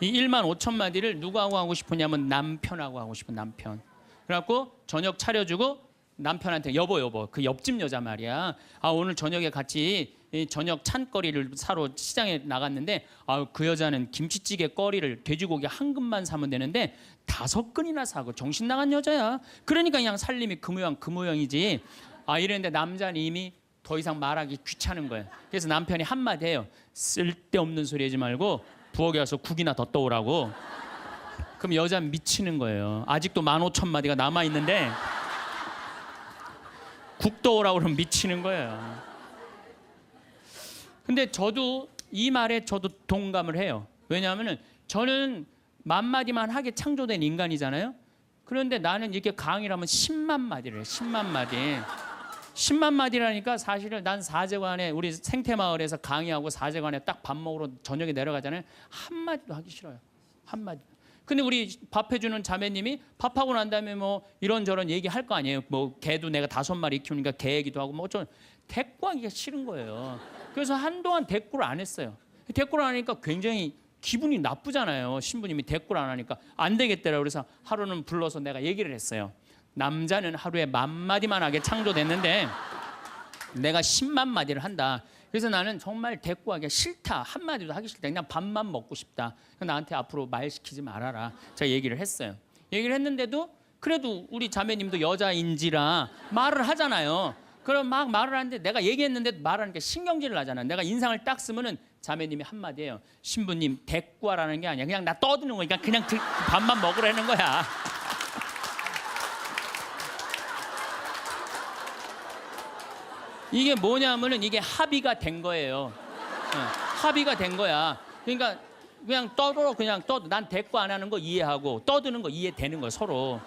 Speaker 1: 이 1만 5천 마디를 누구하고 하고 싶었냐면 남편하고 하고 싶은 남편. 그래갖고 저녁 차려주고 남편한테 여보 그 옆집 여자 말이야. 아 오늘 저녁에 같이 이 저녁 찬거리를 사러 시장에 나갔는데 그 여자는 김치찌개 거리를 돼지고기 한 근만 사면 되는데 5근이나 사고 정신 나간 여자야. 그러니까 그냥 살림이 그 모양이지. 이랬는데 남자는 이미 더 이상 말하기 귀찮은 거예요. 그래서 남편이 한마디 해요. 쓸데없는 소리 하지 말고 부엌에 가서 국이나 더 떠오라고. 그럼 여자는 미치는 거예요. 아직도 15,000마디가 남아있는데 국 떠오라고 그러면 미치는 거예요. 근데 저도 이 말에 저도 동감을 해요. 왜냐하면 저는 만마디만 하게 창조된 인간이잖아요. 그런데 나는 이렇게 강의를 하면 10만 마디를 해요. 10만 마디. 10만 마디라니까 사실은 난 사제관에 우리 생태마을에서 강의하고 사제관에 딱 밥 먹으러 저녁에 내려가잖아요. 한마디도 하기 싫어요. 한마디. 근데 우리 밥 해주는 자매님이 밥하고 난 다음에 뭐 이런저런 얘기할 거 아니에요. 뭐 개도 내가 5마리 키우니까 개 얘기도 하고 뭐 어쩌면 대꾸하기가 싫은 거예요. 그래서 한동안 대꾸를 안 했어요. 대꾸를 안 하니까 굉장히 기분이 나쁘잖아요. 신부님이 대꾸를 안 하니까 안 되겠더라고요. 그래서 하루는 불러서 내가 얘기를 했어요. 남자는 하루에 10,000마디만 하게 창조됐는데 내가 10만 마디를 한다. 그래서 나는 정말 대꾸하기가 싫다. 한마디도 하기 싫다. 그냥 밥만 먹고 싶다. 나한테 앞으로 말 시키지 말아라. 제가 얘기를 했어요. 얘기를 했는데도 그래도 우리 자매님도 여자인지라 말을 하잖아요. 그럼 막 말을 하는데 내가 얘기했는데 말하니까 신경질을 나잖아. 내가 인상을 딱 쓰면은 자매님이 한마디예요. 신부님 대꾸하라는 게 아니야. 그냥 나 떠드는 거니까 그냥 밥만 먹으라는 거야. 이게 뭐냐면은 이게 합의가 된 거예요. 합의가 된 거야. 그러니까 그냥 그냥 떠도 난 대꾸 안 하는 거 이해하고 떠드는 거 이해되는 거야 서로.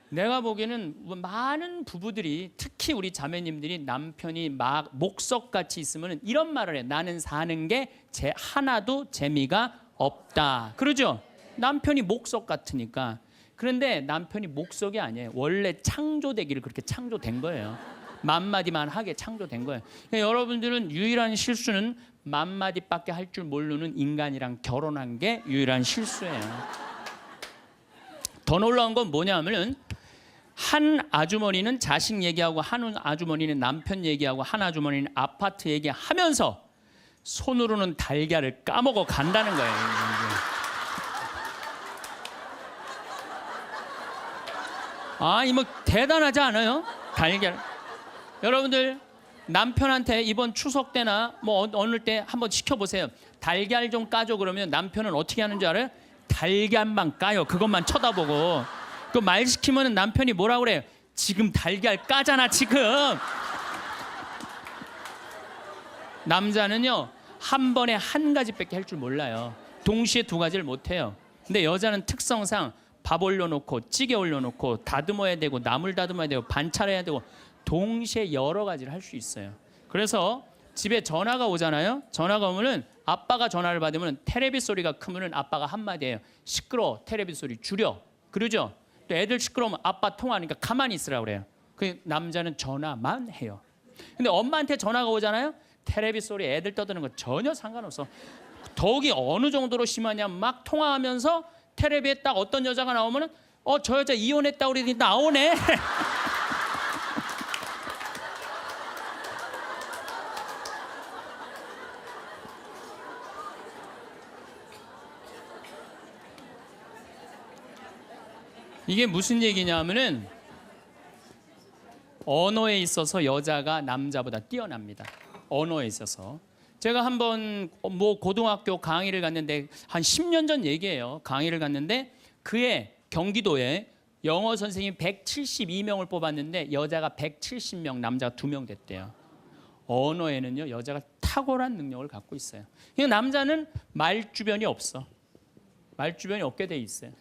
Speaker 1: 내가 보기에는 많은 부부들이 특히 우리 자매님들이 남편이 막 목석같이 있으면 이런 말을 해. 나는 사는 게 하나도 재미가 없다. 그러죠? 남편이 목석 같으니까. 그런데 남편이 목석이 아니에요. 원래 창조되기를 그렇게 창조된 거예요. 10,000마디만 하게 창조된 거예요. 그러니까 여러분들은 유일한 실수는 10,000마디밖에 할 줄 모르는 인간이랑 결혼한 게 유일한 실수예요. 더 놀라운 건 뭐냐면은 한 아주머니는 자식 얘기하고 한 아주머니는 남편 얘기하고 한 아주머니는 아파트 얘기하면서 손으로는 달걀을 까먹어 간다는 거예요. 뭐 대단하지 않아요? 달걀. 여러분들 남편한테 이번 추석 때나 뭐 어느 때 한번 시켜보세요. 달걀 좀 까줘 그러면 남편은 어떻게 하는 줄 알아요? 달걀만 까요. 그것만 쳐다보고. 그 말 시키면 남편이 뭐라 그래요? 지금 달걀 까잖아 지금. 남자는요 한 번에 한 가지밖에 할 줄 몰라요. 동시에 2가지를 못해요. 근데 여자는 특성상 밥 올려놓고 찌개 올려놓고 다듬어야 되고 나물 다듬어야 되고 반찬해야 되고 동시에 여러 가지를 할 수 있어요. 그래서 집에 전화가 오잖아요. 전화가 오면은 아빠가 전화를 받으면 테레비 소리가 크면은 아빠가 한마디 해요. 시끄러워. 테레비 소리 줄여. 그러죠? 또 애들 시끄러우면 아빠 통화하니까 가만히 있으라고 그래요. 그 남자는 전화만 해요. 근데 엄마한테 전화가 오잖아요. 테레비 소리 애들 떠드는 거 전혀 상관없어. 더욱이 어느 정도로 심하냐면 막 통화하면서 테레비에 딱 어떤 여자가 나오면은 저 여자 이혼했다고 그러더니 나오네. 이게 무슨 얘기냐면은 언어에 있어서 여자가 남자보다 뛰어납니다. 언어에 있어서. 제가 한번 뭐 고등학교 강의를 갔는데 한 10년 전 얘기예요. 강의를 갔는데 그해 경기도에 영어 선생님 172명을 뽑았는데 여자가 170명, 남자가 2명 됐대요. 언어에는요 여자가 탁월한 능력을 갖고 있어요. 그러니까 남자는 말주변이 없어. 말주변이 없게 돼 있어요.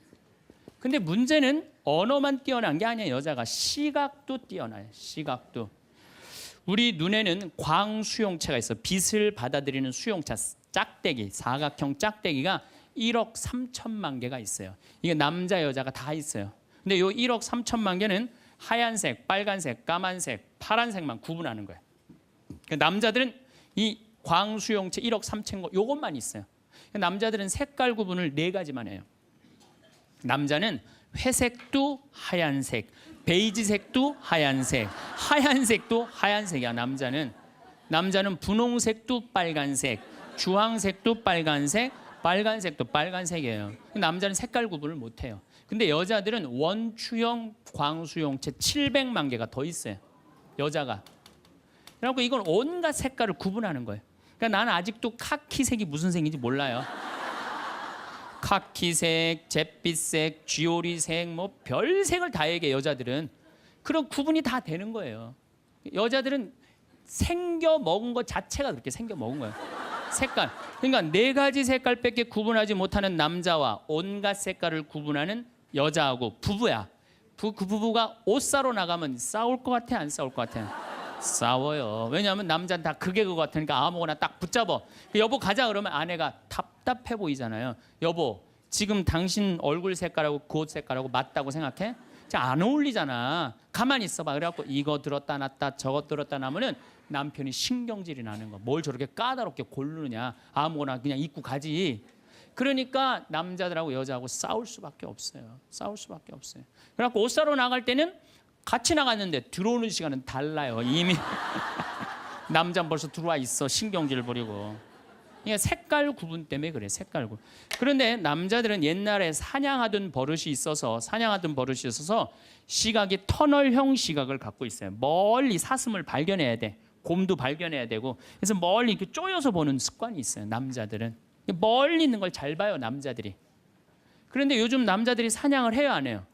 Speaker 1: 근데 문제는 언어만 뛰어난 게 아니에요. 여자가 시각도 뛰어나요. 시각도. 우리 눈에는 광수용체가 있어. 빛을 받아들이는 수용체, 짝대기, 사각형 짝대기가 1억 3천만 개가 있어요. 이게 남자 여자가 다 있어요. 근데 이 1억 3천만 개는 하얀색, 빨간색, 까만색, 파란색만 구분하는 거예요. 그러니까 남자들은 이 광수용체 1억 3천 거 요것만 있어요. 남자들은 색깔 구분을 4가지만 해요. 남자는 회색도 하얀색, 베이지색도 하얀색, 하얀색도 하얀색이야. 남자는 분홍색도 빨간색, 주황색도 빨간색, 빨간색도 빨간색이에요. 남자는 색깔 구분을 못해요. 근데 여자들은 원추형 광수용체 700만 개가 더 있어요. 여자가. 그래갖고 이건 온갖 색깔을 구분하는 거예요. 그러니까 나는 아직도 카키색이 무슨 색인지 몰라요. 카키색, 잿빛색, 쥐오리색, 뭐 별색을 다 얘기해. 여자들은 그런 구분이 다 되는 거예요. 여자들은 생겨 먹은 것 자체가 그렇게 생겨 먹은 거예요. 색깔. 그러니까 4가지 색깔밖에 구분하지 못하는 남자와 온갖 색깔을 구분하는 여자하고 부부야. 그 부부가 옷 사러 나가면 싸울 것 같아, 안 싸울 것 같아? 싸워요. 왜냐하면 남자는 다 그게 그거 같으니까 아무거나 딱 붙잡아. 여보 가자 그러면 아내가 답답해 보이잖아요. 여보 지금 당신 얼굴 색깔하고 그 옷 색깔하고 맞다고 생각해? 안 어울리잖아. 가만히 있어봐. 그래갖고 이거 들었다 놨다 저거 들었다 놔면은 남편이 신경질이 나는 거. 뭘 저렇게 까다롭게 고르느냐. 아무거나 그냥 입고 가지. 그러니까 남자들하고 여자하고 싸울 수밖에 없어요. 싸울 수밖에 없어요. 그래갖고 옷 사러 나갈 때는 같이 나갔는데 들어오는 시간은 달라요. 이미 남자는 벌써 들어와 있어. 신경질 부리고. 이게 색깔 구분 때문에 그래. 색깔 구분. 그런데 남자들은 옛날에 사냥하던 버릇이 있어서 시각이 터널형 시각을 갖고 있어요. 멀리 사슴을 발견해야 돼. 곰도 발견해야 되고. 그래서 멀리 이렇게 쪼여서 보는 습관이 있어요. 남자들은 멀리 있는 걸 잘 봐요. 남자들이. 그런데 요즘 남자들이 사냥을 해요, 안 해요?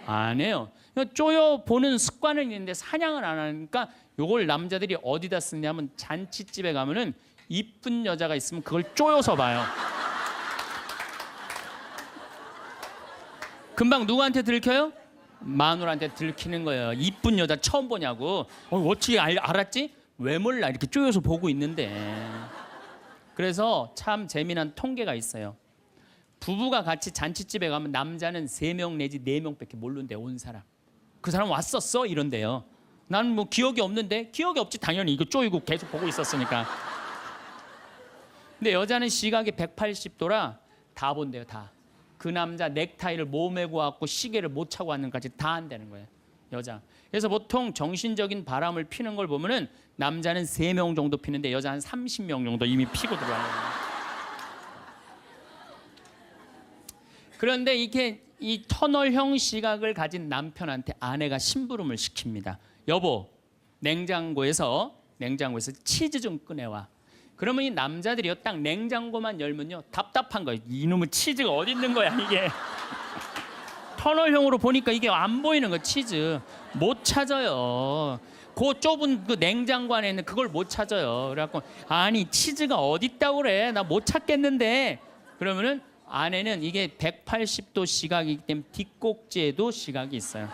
Speaker 1: 안 해요. 쪼여 보는 습관은 있는데 사냥을 안 하니까 요걸 남자들이 어디다 쓰냐면 잔치집에 가면은 이쁜 여자가 있으면 그걸 쪼여서 봐요. 금방 누구한테 들켜요? 마누라한테 들키는 거예요. 이쁜 여자 처음 보냐고. 어떻게 알았지? 왜 몰라? 이렇게 쪼여서 보고 있는데. 그래서 참 재미난 통계가 있어요. 부부가 같이 잔치집에 가면 남자는 3명 내지 4명밖에 모르는데 온 사람. 그 사람 왔었어? 이런데요. 나는 뭐 기억이 없는데. 기억이 없지 당연히. 이거 쪼이고 계속 보고 있었으니까. 근데 여자는 시각이 180도라 다 본대요. 다. 그 남자 넥타이를 몸에 고왔고 시계를 못 차고 왔는까지 다 한다는 거예요. 여자. 그래서 보통 정신적인 바람을 피는 걸 보면은 남자는 3명 정도 피는데 여자 한 30명 정도 이미 피고 들어와요. 그런데 이게 이 터널형 시각을 가진 남편한테 아내가 심부름을 시킵니다. 여보, 냉장고에서 치즈 좀 꺼내와. 그러면 이 남자들이요 딱 냉장고만 열면요 답답한 거예요. 이놈의 치즈가 어디 있는 거야 이게. 터널형으로 보니까 이게 안 보이는 거예요. 치즈 못 찾아요. 그 좁은 그 냉장고 안에 있는 그걸 못 찾아요. 그래갖고 아니 치즈가 어디 있다고 그래. 나 못 찾겠는데. 그러면은 아내는 이게 180도 시각이기 때문에 뒷꼭지에도 시각이 있어요.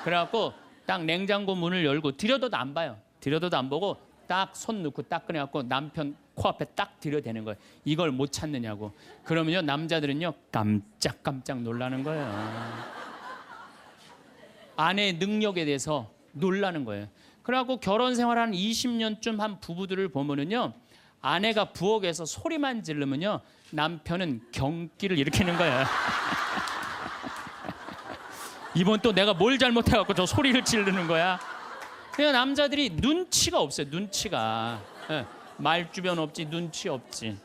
Speaker 1: 그래갖고 딱 냉장고 문을 열고 들여다도 안 봐요. 들여다도 안 보고 딱 손 넣고 딱 꺼내갖고 남편 코앞에 딱 들여대는 거예요. 이걸 못 찾느냐고. 그러면요 남자들은요 깜짝깜짝 놀라는 거예요. 아내의 능력에 대해서 놀라는 거예요. 그래갖고 결혼 생활 한 20년쯤 한 부부들을 보면은요 아내가 부엌에서 소리만 지르면요 남편은 경기를 일으키는 거예요. 이번 또 내가 뭘 잘못해갖고 저 소리를 지르는 거야. 그냥 남자들이 눈치가 없어요. 눈치가. 말주변 없지 눈치 없지.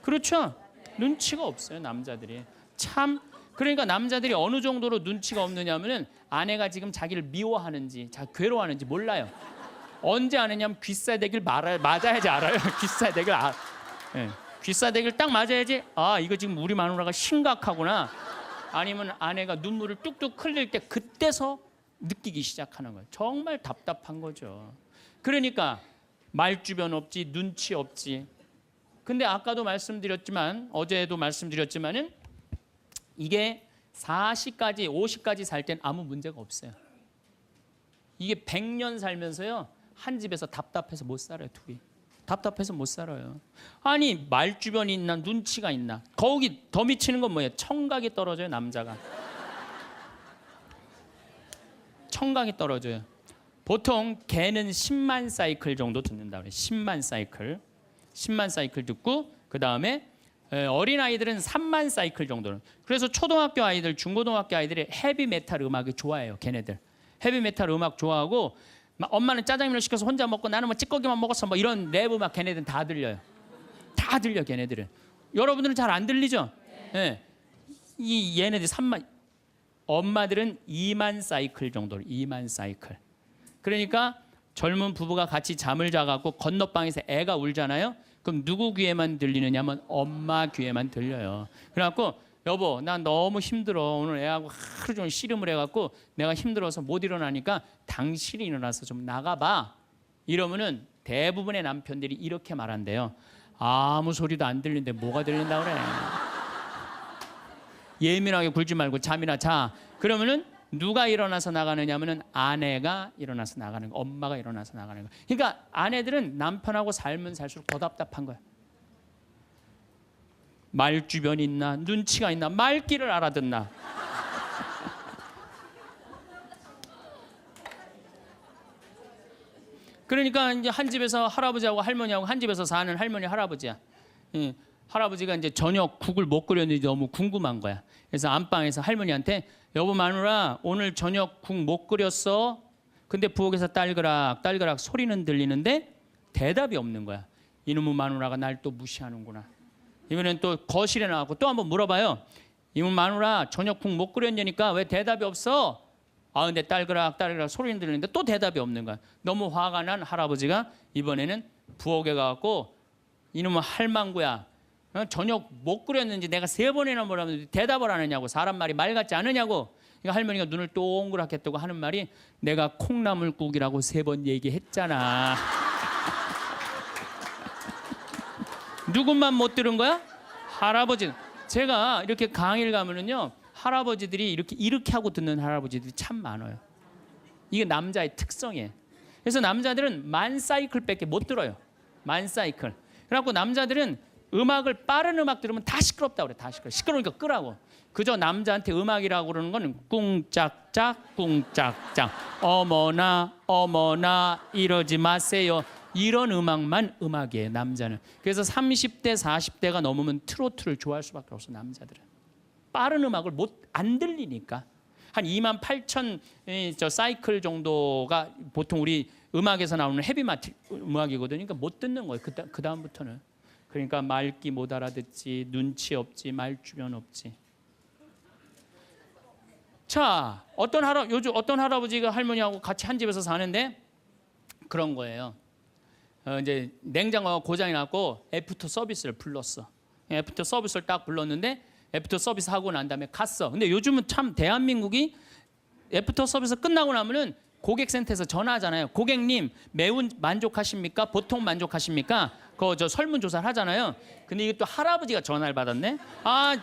Speaker 1: 그렇죠? 눈치가 없어요 남자들이. 참 그러니까 남자들이 어느 정도로 눈치가 없느냐면은 아내가 지금 자기를 미워하는지 괴로워하는지 몰라요. 언제 아느냐면 귀싸대기를 맞아야지 알아요. 귀싸대기를 딱 맞아야지 아 이거 지금 우리 마누라가 심각하구나. 아니면 아내가 눈물을 뚝뚝 흘릴 때 그때서 느끼기 시작하는 거예요. 정말 답답한 거죠. 그러니까 말주변 없지 눈치 없지. 근데 아까도 말씀드렸지만 어제도 말씀드렸지만은 이게 40까지 50까지 살 땐 아무 문제가 없어요. 이게 100년 살면서요 한 집에서 답답해서 못 살아요. 둘이 답답해서 못 살아요. 아니 말주변이 있나 눈치가 있나. 거기 더 미치는 건 뭐예요? 청각이 떨어져요. 남자가 청각이 떨어져요. 보통 개는 10만 사이클 정도 듣는다 그래요. 10만 사이클 듣고 그 다음에 어린 아이들은 3만 사이클 정도는. 그래서 초등학교 아이들, 중고등학교 아이들이 헤비메탈 음악이 좋아해요. 걔네들 헤비메탈 음악 좋아하고, 엄마는 짜장면을 시켜서 혼자 먹고 나는 뭐 찌꺼기만 먹었어 뭐 이런 랩 음악 걔네들은 다 들려요. 다 들려 걔네들은. 여러분들은 잘 안 들리죠? 네. 이 얘네들 3만, 엄마들은 2만 사이클 정도. 2만 사이클. 그러니까 젊은 부부가 같이 잠을 자갖고 건너방에서 애가 울잖아요. 그럼 누구 귀에만 들리느냐면 엄마 귀에만 들려요. 그래갖고 여보 난 너무 힘들어. 오늘 애하고 하루 종일 씨름을 해갖고 내가 힘들어서 못 일어나니까 당신이 일어나서 좀 나가봐. 이러면은 대부분의 남편들이 이렇게 말한대요. 아무 소리도 안 들리는데 뭐가 들린다 그래. 예민하게 굴지 말고 잠이나 자. 그러면은 누가 일어나서 나가느냐면은 아내가 일어나서 나가는 거, 엄마가 일어나서 나가는 거. 그러니까 아내들은 남편하고 살면 살수록 더 답답한 거야. 말 주변이 있나, 눈치가 있나, 말귀를 알아듣나. 그러니까 이제 한 집에서 할아버지하고 할머니하고 한 집에서 사는 할머니 할아버지야. 할아버지가 이제 저녁 국을 못 끓였는지 너무 궁금한 거야. 그래서 안방에서 할머니한테 여보 마누라 오늘 저녁 국 못 끓였어. 근데 부엌에서 딸그락 딸그락 소리는 들리는데 대답이 없는 거야. 이놈의 마누라가 날 또 무시하는구나. 이번엔 또 거실에 나가고 또 한번 물어봐요. 이놈의 마누라 저녁 국 못 끓였냐니까 왜 대답이 없어? 아 근데 딸그락 딸그락 소리는 들리는데 또 대답이 없는 거야. 너무 화가 난 할아버지가 이번에는 부엌에 가갖고 이놈의 할망구야. 저녁 못 끓였는지 내가 3번이나 물었는데 대답을 안 하냐고. 사람 말이 말 같지 않으냐고. 그러니까 할머니가 눈을 동그랗게 뜨고 하는 말이 내가 콩나물국이라고 3번 얘기했잖아. 누군만 못 들은 거야? 할아버지. 제가 이렇게 강의를 가면은요 할아버지들이 이렇게 하고 듣는 할아버지들이 참 많아요. 이게 남자의 특성이에요. 그래서 남자들은 만 사이클밖에 못 들어요. 만 사이클. 그래갖고 남자들은 음악을 빠른 음악 들으면 다 시끄럽다고 그래. 다 시끄러워. 시끄러우니까 끄라고. 그저 남자한테 음악이라고 그러는 건 꿍짝짝 꿍짝짝 어머나 어머나 이러지 마세요. 이런 음악만 음악이에요. 남자는. 그래서 30대 40대가 넘으면 트로트를 좋아할 수밖에 없어. 남자들은. 빠른 음악을 안 들리니까. 한 2만 8천 저 사이클 정도가 보통 우리 음악에서 나오는 헤비메탈 음악이거든요. 그러니까 못 듣는 거예요. 그 다음부터는. 그러니까 말귀 못 알아듣지, 눈치 없지, 말 주변 없지. 자, 요즘 어떤 할아버지가 할머니하고 같이 한 집에서 사는데 그런 거예요. 이제 냉장고가 고장이 났고 애프터 서비스를 불렀어. 애프터 서비스를 딱 불렀는데 애프터 서비스 하고 난 다음에 갔어. 근데 요즘은 참 대한민국이 애프터 서비스 끝나고 나면은 고객센터에서 전화하잖아요. 고객님 매운 만족하십니까? 보통 만족하십니까? 저 설문조사를 하잖아요. 근데 이게 또 할아버지가 전화를 받았네. 아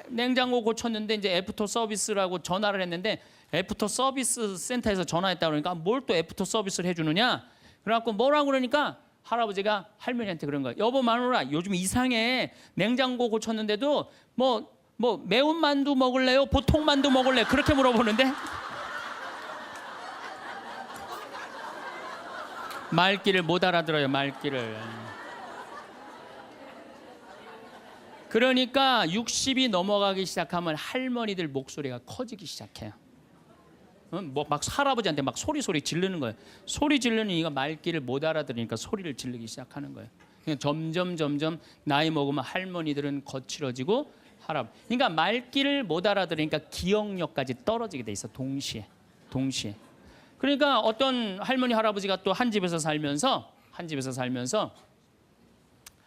Speaker 1: 냉장고 고쳤는데 이제 애프터 서비스라고 전화를 했는데 애프터 서비스 센터에서 전화했다 그러니까 뭘 또 애프터 서비스를 해주느냐. 그래갖고 뭐라고 그러니까 할아버지가 할머니한테 그런 거예요. 여보 마누라 요즘 이상해. 냉장고 고쳤는데도 뭐 매운 만두 먹을래요? 보통 만두 먹을래요? 그렇게 물어보는데 말귀를 못 알아들어요. 말귀를. 그러니까 60이 넘어가기 시작하면 할머니들 목소리가 커지기 시작해요. 막 할아버지한테 막 소리 지르는 거예요. 소리 지르는 이가 말귀를 못 알아들으니까 소리를 지르기 시작하는 거예요. 그러니까 점점 나이 먹으면 할머니들은 거칠어지고 그러니까 말귀를 못 알아들으니까 기억력까지 떨어지게 돼 있어. 동시에. 그러니까 어떤 할머니 할아버지가 또 한 집에서 살면서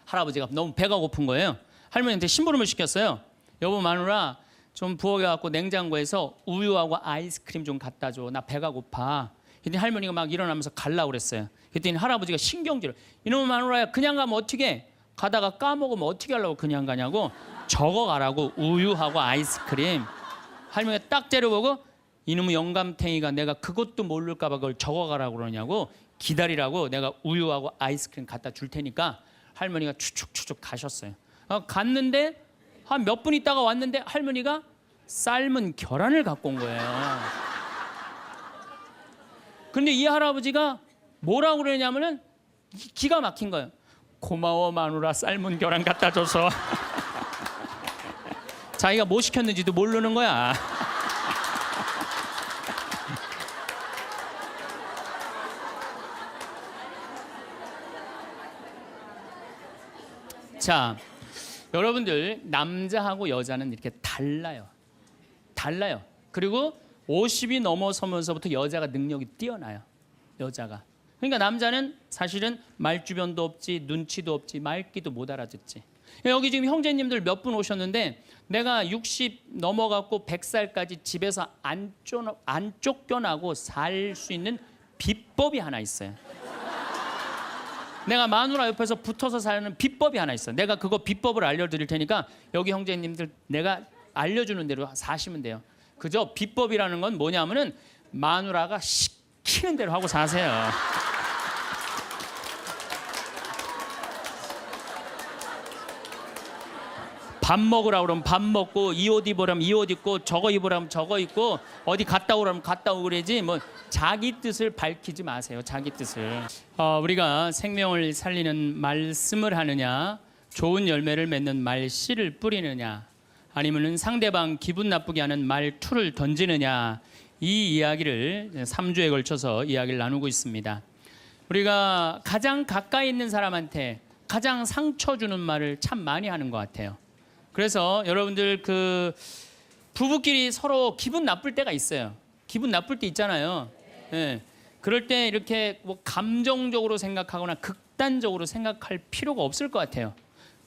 Speaker 1: 할아버지가 너무 배가 고픈 거예요. 할머니한테 심부름을 시켰어요. 여보 마누라 좀 부엌에 갖고 냉장고에서 우유하고 아이스크림 좀 갖다 줘. 나 배가 고파. 그랬더니 할머니가 막 일어나면서 가려고 그랬어요. 그랬더니 할아버지가 신경질을. 이놈의 마누라야 그냥 가면 어떻게 가다가 까먹으면 어떻게 하려고 그냥 가냐고. 적어가라고. 우유하고 아이스크림. 할머니가 딱 째려보고 이놈의 영감탱이가 내가 그것도 모를까 봐 그걸 적어가라고 그러냐고. 기다리라고 내가 우유하고 아이스크림 갖다 줄 테니까. 할머니가 추측 가셨어요. 갔는데 한 몇 분 있다가 왔는데 할머니가 삶은 계란을 갖고 온 거예요. 근데 이 할아버지가 뭐라고 그러냐면은 기가 막힌 거예요. 고마워 마누라 삶은 계란 갖다 줘서. 자기가 뭐 시켰는지도 모르는 거야. 자, 여러분들 남자하고 여자는 이렇게 달라요. 그리고 50이 넘어서면서부터 여자가 능력이 뛰어나요. 여자가. 그러니까 남자는 사실은 말주변도 없지, 눈치도 없지, 말귀도 못 알아듣지. 여기 지금 형제님들 몇 분 오셨는데 내가 60 넘어갖고 100살까지 집에서 안 쫓겨나고 살 수 있는 비법이 하나 있어요. 내가 마누라 옆에서 붙어서 사는 비법이 하나 있어. 내가 그거 비법을 알려드릴 테니까 여기 형제님들 내가 알려주는 대로 사시면 돼요. 그저 비법이라는 건 뭐냐면은 마누라가 시키는 대로 하고 사세요. 밥 먹으라 그러면 밥 먹고, 이 옷 입으라면 이 옷 입고, 저거 입으라면 저거 입고, 어디 갔다 오라면 갔다 오고 그러지 뭐 자기 뜻을 밝히지 마세요. 자기 뜻을. 우리가 생명을 살리는 말씀을 하느냐, 좋은 열매를 맺는 말씨를 뿌리느냐, 아니면은 상대방 기분 나쁘게 하는 말투를 던지느냐, 이 이야기를 3주에 걸쳐서 이야기를 나누고 있습니다. 우리가 가장 가까이 있는 사람한테 가장 상처 주는 말을 참 많이 하는 것 같아요. 그래서 여러분들 그 부부끼리 서로 기분 나쁠 때가 있어요. 기분 나쁠 때 있잖아요. 네. 그럴 때 이렇게 뭐 감정적으로 생각하거나 극단적으로 생각할 필요가 없을 것 같아요.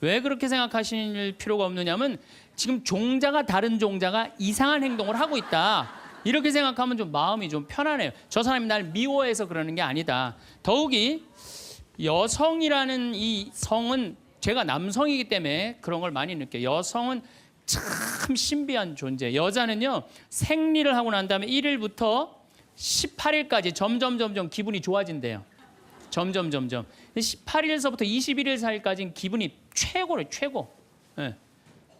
Speaker 1: 왜 그렇게 생각하실 필요가 없느냐면 지금 종자가 다른 종자가 이상한 행동을 하고 있다. 이렇게 생각하면 좀 마음이 좀 편안해요. 저 사람이 날 미워해서 그러는 게 아니다. 더욱이 여성이라는 이 성은 제가 남성이기 때문에 그런 걸 많이 느껴요. 여성은 참 신비한 존재. 여자는요, 생리를 하고 난 다음에 1일부터 18일까지 점점 기분이 좋아진대요. 점점 18일서부터 21일 사이까지는 기분이 최고래요. 최고. 네.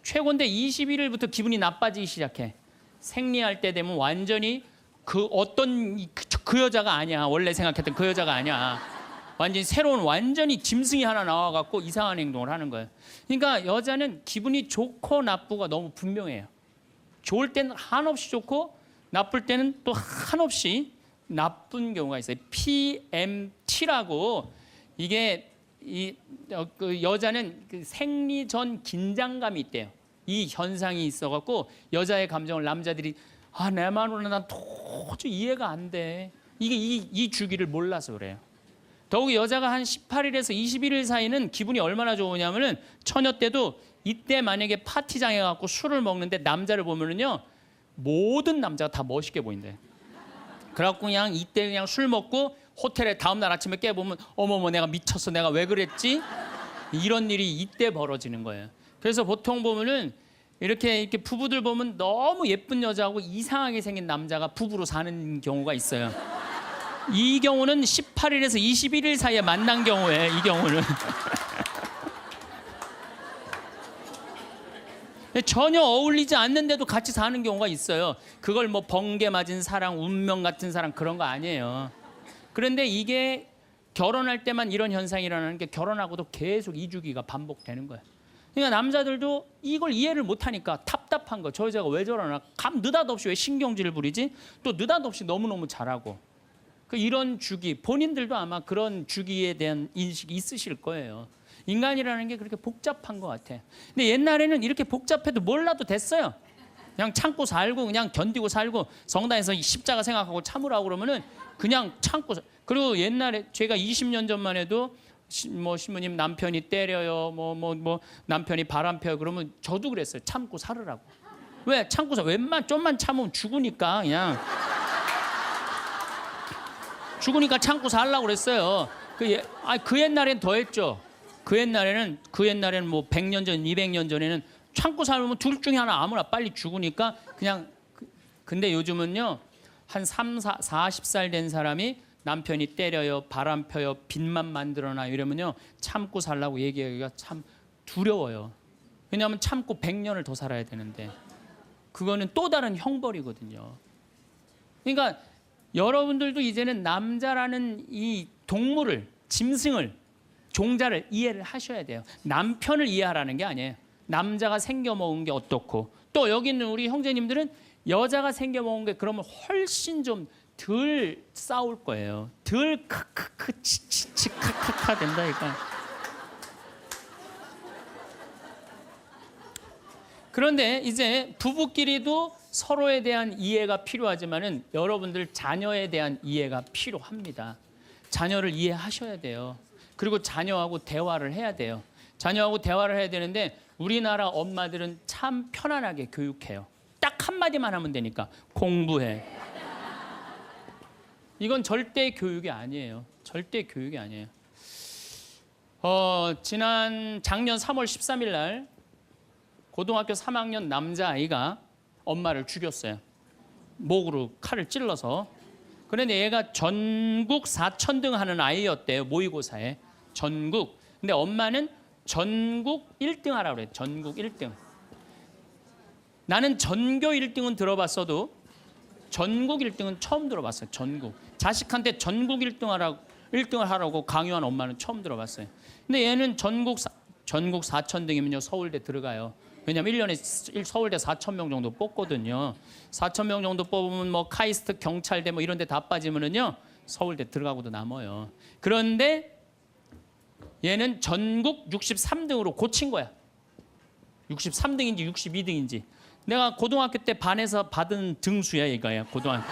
Speaker 1: 최고인데 21일부터 기분이 나빠지기 시작해. 생리할 때 되면 완전히 그 여자가 아니야. 원래 생각했던 그 여자가 아니야. 완전히 새로운 완전히 짐승이 하나 나와갖고 이상한 행동을 하는 거예요. 그러니까 여자는 기분이 좋고 나쁘고 너무 분명해요. 좋을 때는 한없이 좋고 나쁠 때는 또 한없이 나쁜 경우가 있어요. PMT라고 이게 그 여자는 그 생리 전 긴장감이 있대요. 이 현상이 있어갖고 여자의 감정을 남자들이 내 마누라 난 도저히 이해가 안 돼. 이게 이 주기를 몰라서 그래요. 더욱이 여자가 한 18일에서 21일 사이는 기분이 얼마나 좋으냐면은 처녀 때도 이때 만약에 파티장에 가고 술을 먹는데 남자를 보면은요 모든 남자가 다 멋있게 보인대. 그래갖고 그냥 이때 그냥 술 먹고 호텔에 다음날 아침에 깨보면 어머머 내가 미쳤어 내가 왜 그랬지? 이런 일이 이때 벌어지는 거예요. 그래서 보통 보면은 이렇게 부부들 보면 너무 예쁜 여자하고 이상하게 생긴 남자가 부부로 사는 경우가 있어요. 이 경우는 18일에서 21일 사이에 만난 경우에 이 경우는 전혀 어울리지 않는데도 같이 사는 경우가 있어요. 그걸 뭐 번개 맞은 사랑, 운명 같은 사랑 그런 거 아니에요. 그런데 이게 결혼할 때만 이런 현상이 일어나는 게 결혼하고도 계속 이 주기가 반복되는 거예요. 그러니까 남자들도 이걸 이해를 못하니까 답답한 거. 저 여자가 왜 저러나? 느닷없이 왜 신경질을 부리지? 또 느닷없이 너무너무 잘하고. 이런 주기, 본인들도 아마 그런 주기에 대한 인식이 있으실 거예요. 인간이라는 게 그렇게 복잡한 것 같아. 근데 옛날에는 이렇게 복잡해도 몰라도 됐어요. 그냥 참고 살고 그냥 견디고 살고 성당에서 십자가 생각하고 참으라고 그러면은 그냥 참고. 그리고 옛날에 제가 20년 전만 해도 뭐 신부님 남편이 때려요, 뭐 남편이 바람 펴요 그러면 저도 그랬어요. 참고 살으라고. 왜 참고 살? 좀만 참으면 죽으니까 그냥. 죽으니까 참고 살라고 그랬어요. 그 옛날엔 더 했죠. 그 옛날에는 뭐 100년 전, 200년 전에는 참고 살면 둘 중에 하나 아무나 빨리 죽으니까 그냥. 근데 요즘은요. 한 40살 된 사람이 남편이 때려요, 바람 펴요, 빚만 만들어놔 이러면요. 참고 살라고 얘기하기가 참 두려워요. 왜냐하면 참고 100년을 더 살아야 되는데 그거는 또 다른 형벌이거든요. 그러니까 여러분들도 이제는 남자라는 이 동물을, 짐승을, 종자를 이해를 하셔야 돼요. 남편을 이해하라는 게 아니에요. 남자가 생겨 먹은 게 어떻고, 또 여기 있는 우리 형제님들은 여자가 생겨 먹은 게 그러면 훨씬 좀 덜 싸울 거예요. 덜 크크크 치치치 카카카 된다니까. 그런데 이제 부부끼리도 서로에 대한 이해가 필요하지만은 여러분들 자녀에 대한 이해가 필요합니다. 자녀를 이해하셔야 돼요. 그리고 자녀하고 대화를 해야 돼요. 자녀하고 대화를 해야 되는데 우리나라 엄마들은 참 편안하게 교육해요. 딱 한마디만 하면 되니까 공부해. 이건 절대 교육이 아니에요. 절대 교육이 아니에요. 작년 3월 13일 날 고등학교 3학년 남자아이가 엄마를 죽였어요. 목으로 칼을 찔러서. 그런데 얘가 전국 4천등 하는 아이였대요. 모의고사에. 전국. 근데 엄마는 전국 1등 하라고 그래요. 전국 1등. 나는 전교 1등은 들어봤어도 전국 1등은 처음 들어봤어요. 전국. 자식한테 전국 1등을 하라고 강요한 엄마는 처음 들어봤어요. 근데 얘는 전국 4천등이면요 서울대 들어가요. 왜냐면 1년에 서울대 4,000명 정도 뽑거든요. 4,000명 정도 뽑으면 뭐 카이스트, 경찰대 뭐 이런 데 다 빠지면은요 서울대 들어가고도 남아요. 그런데 얘는 전국 63등으로 고친 거야. 63등인지 62등인지. 내가 고등학교 때 반에서 받은 등수야 이거야. 고등학교.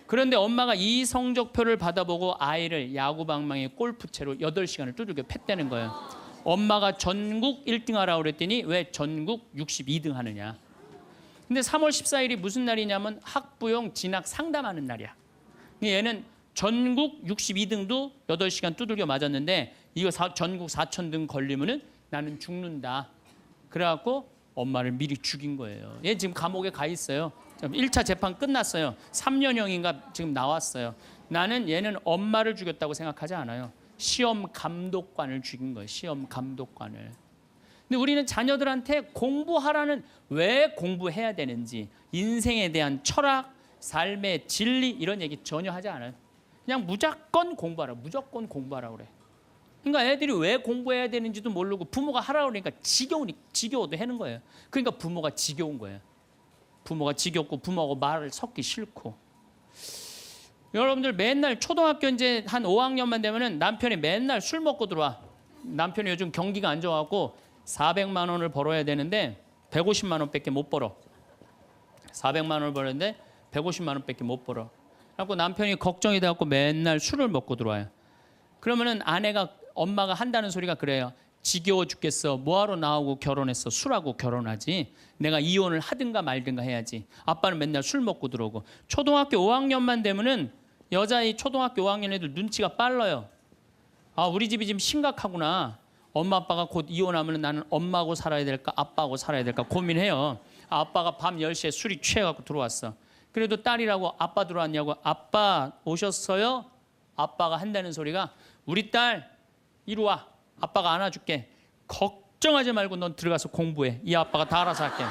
Speaker 1: 그런데 엄마가 이 성적표를 받아보고 아이를 야구방망이 골프채로 8시간을 두들겨 팼다는 거예요. 엄마가 전국 1등 하라고 그랬더니 왜 전국 62등 하느냐. 근데 3월 14일이 무슨 날이냐면 학부형 진학 상담하는 날이야. 얘는 전국 62등도 8시간 두들겨 맞았는데 이거 전국 4,000등 걸리면은 나는 죽는다. 그래갖고 엄마를 미리 죽인 거예요. 얘 지금 감옥에 가 있어요. 1차 재판 끝났어요. 3년형인가 지금 나왔어요. 나는 얘는 엄마를 죽였다고 생각하지 않아요. 시험 감독관을 죽인 거예요. 시험 감독관을. 근데 우리는 자녀들한테 공부하라는, 왜 공부해야 되는지, 인생에 대한 철학, 삶의 진리 이런 얘기 전혀 하지 않아요. 그냥 무조건 공부하라. 무조건 공부하라 그래. 그러니까 애들이 왜 공부해야 되는지도 모르고 부모가 하라고 그러니까 지겨워도 하는 거예요. 그러니까 부모가 지겨운 거예요. 부모가 지겹고 부모하고 말을 섞기 싫고. 여러분들 맨날 초등학교 이제 한 5학년만 되면은 남편이 맨날 술 먹고 들어와. 남편이 요즘 경기가 안 좋아갖고 400만 원을 벌어야 되는데 150만 원밖에 못 벌어. 400만 원을 벌었는데 150만 원밖에 못 벌어. 그래갖고 남편이 걱정이 돼갖고 맨날 술을 먹고 들어와요. 그러면은 엄마가 한다는 소리가 그래요. 지겨워 죽겠어. 뭐하러 나하고 결혼했어. 술하고 결혼하지. 내가 이혼을 하든가 말든가 해야지. 아빠는 맨날 술 먹고 들어오고. 초등학교 5학년만 되면은 여자의 초등학교 5학년 애들 눈치가 빨라요. 아, 우리 집이 지금 심각하구나. 엄마 아빠가 곧 이혼하면 나는 엄마하고 살아야 될까 아빠하고 살아야 될까 고민해요. 아빠가 밤 10시에 술이 취해갖고 들어왔어. 그래도 딸이라고 아빠 들어왔냐고. 아빠 오셨어요? 아빠가 한다는 소리가 우리 딸 이리 와. 아빠가 안아줄게. 걱정하지 말고 넌 들어가서 공부해. 이 아빠가 다 알아서 할게.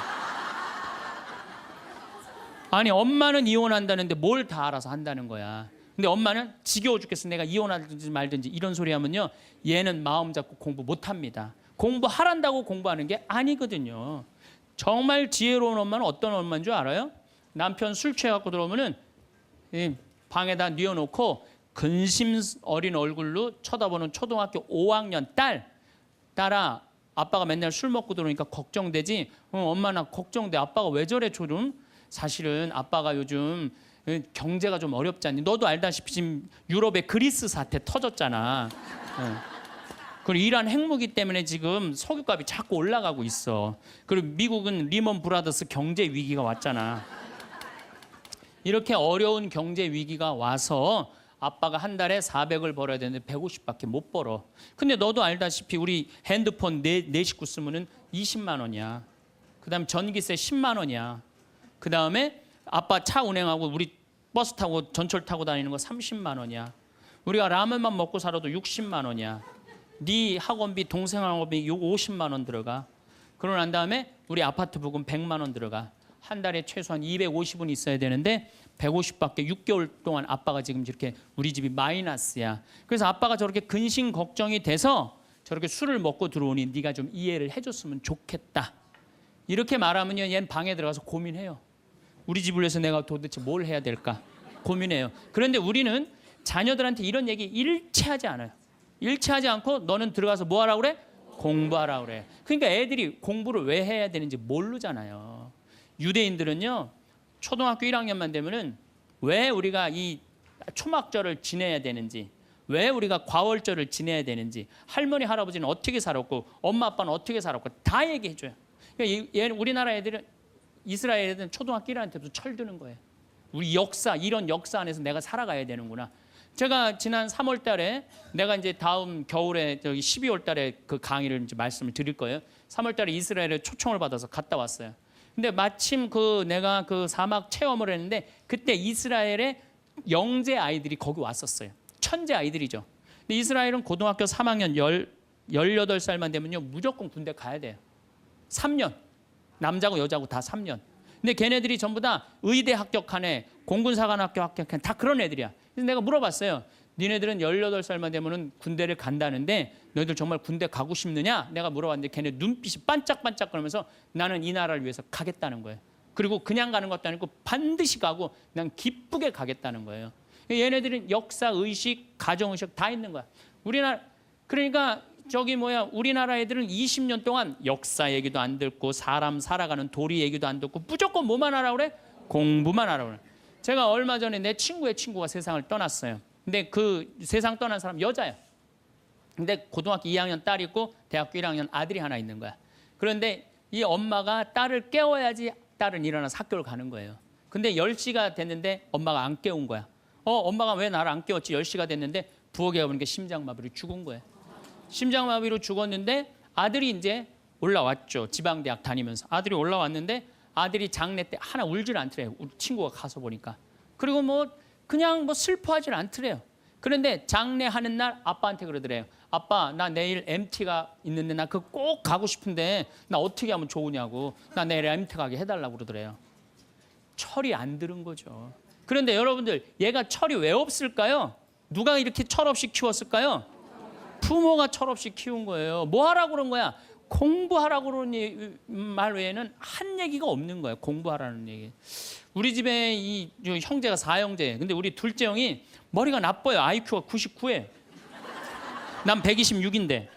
Speaker 1: 아니 엄마는 이혼한다는데 뭘 다 알아서 한다는 거야. 근데 엄마는 지겨워 죽겠어. 내가 이혼하든지 말든지 이런 소리 하면요. 얘는 마음 잡고 공부 못합니다. 공부하란다고 공부하는 게 아니거든요. 정말 지혜로운 엄마는 어떤 엄마인 줄 알아요? 남편 술 취해갖고 들어오면은 방에다 뉘어놓고 근심 어린 얼굴로 쳐다보는 초등학교 5학년 딸아, 아빠가 맨날 술 먹고 들어오니까 걱정되지? 엄마 나 걱정돼. 아빠가 왜 저래 조금? 사실은 아빠가 요즘 경제가 좀 어렵잖니. 너도 알다시피 지금 유럽에 그리스 사태 터졌잖아. 그리고 이란 핵무기 때문에 지금 석유값이 자꾸 올라가고 있어. 그리고 미국은 리먼 브라더스 경제 위기가 왔잖아. 이렇게 어려운 경제 위기가 와서 아빠가 한 달에 400을 벌어야 되는데 150밖에 못 벌어. 근데 너도 알다시피 우리 핸드폰 네 식구 쓰면은 20만 원이야. 그다음에 전기세 10만 원이야. 그다음에 아빠 차 운행하고 우리 버스 타고 전철 타고 다니는 거 30만 원이야. 우리가 라면만 먹고 살아도 60만 원이야. 네 학원비, 동생 학원비 50만 원 들어가. 그러고 난 다음에 우리 아파트 부금 100만 원 들어가. 한 달에 최소한 250은 있어야 되는데 150밖에 6개월 동안 아빠가 지금 이렇게 우리 집이 마이너스야. 그래서 아빠가 저렇게 근심 걱정이 돼서 저렇게 술을 먹고 들어오니 네가 좀 이해를 해줬으면 좋겠다. 이렇게 말하면요, 얘는 방에 들어가서 고민해요. 우리 집을 위해서 내가 도대체 뭘 해야 될까 고민해요. 그런데 우리는 자녀들한테 이런 얘기 일체하지 않아요. 일체하지 않고 너는 들어가서 뭐 하라고 그래? 공부하라고 그래. 그러니까 애들이 공부를 왜 해야 되는지 모르잖아요. 유대인들은요, 초등학교 1학년만 되면은 왜 우리가 이 초막절을 지내야 되는지, 왜 우리가 과월절을 지내야 되는지, 할머니 할아버지는 어떻게 살았고 엄마 아빠는 어떻게 살았고 다 얘기해 줘요. 그러니까 우리나라 애들은, 이스라엘 애들은 초등학교 1학년 때부터 철드는 거예요. 우리 역사, 이런 역사 안에서 내가 살아가야 되는구나. 제가 지난 3월 달에, 내가 이제 다음 겨울에 저기 12월 달에 그 강의를 이제 말씀을 드릴 거예요. 3월 달에 이스라엘에 초청을 받아서 갔다 왔어요. 근데 마침 내가 그 사막 체험을 했는데 그때 이스라엘의 영재 아이들이 거기 왔었어요. 천재 아이들이죠. 근데 이스라엘은 고등학교 3학년 18살만 되면요, 무조건 군대 가야 돼요. 3년. 남자고 여자고 다 3년. 근데 걔네들이 전부 다 의대 합격한 애, 공군사관학교 합격한 애, 다 그런 애들이야. 그래서 내가 물어봤어요. 니네들은 18살만 되면은 군대를 간다는데 너희들 정말 군대 가고 싶느냐? 내가 물어봤는데 걔네 눈빛이 반짝반짝 그러면서 나는 이 나라를 위해서 가겠다는 거예요. 그리고 그냥 가는 것도 아니고 반드시 가고 난 기쁘게 가겠다는 거예요. 얘네들은 역사, 의식, 가정의식 다 있는 거야. 그러니까 우리나라 애들은 20년 동안 역사 얘기도 안 듣고 사람 살아가는 도리 얘기도 안 듣고 무조건 뭐만 하라고 그래? 공부만 하라고 그래. 제가 얼마 전에 내 친구의 친구가 세상을 떠났어요. 근데 그 세상 떠난 사람 여자야. 근데 고등학교 2학년 딸이 있고 대학교 1학년 아들이 하나 있는 거야. 그런데 이 엄마가 딸을 깨워야지 딸은 일어나서 학교를 가는 거예요. 근데 10시가 됐는데 엄마가 안 깨운 거야. 엄마가 왜 나를 안 깨웠지? 10시가 됐는데 부엌에 가보니까 심장마비로 죽은 거예요. 심장마비로 죽었는데 아들이 이제 올라왔죠. 지방대학 다니면서. 아들이 올라왔는데 아들이 장례 때 하나 울질 않더래요. 우리 친구가 가서 보니까. 그리고 그냥 슬퍼하질 않더래요. 그런데 장례하는 날 아빠한테 그러더래요. 아빠, 나 내일 MT가 있는데 나 그거 꼭 가고 싶은데 나 어떻게 하면 좋으냐고. 나 내일 MT 가게 해달라고 그러더래요. 철이 안 들은 거죠. 그런데 여러분들, 얘가 철이 왜 없을까요? 누가 이렇게 철없이 키웠을까요? 부모가 철없이 키운 거예요. 뭐 하라고 그런 거야? 공부하라고 그러는 말 외에는 한 얘기가 없는 거예요. 공부하라는 얘기. 우리 집에 이 형제가 4형제. 근데 우리 둘째 형이 머리가 나빠요. IQ가 99에. 난 126인데.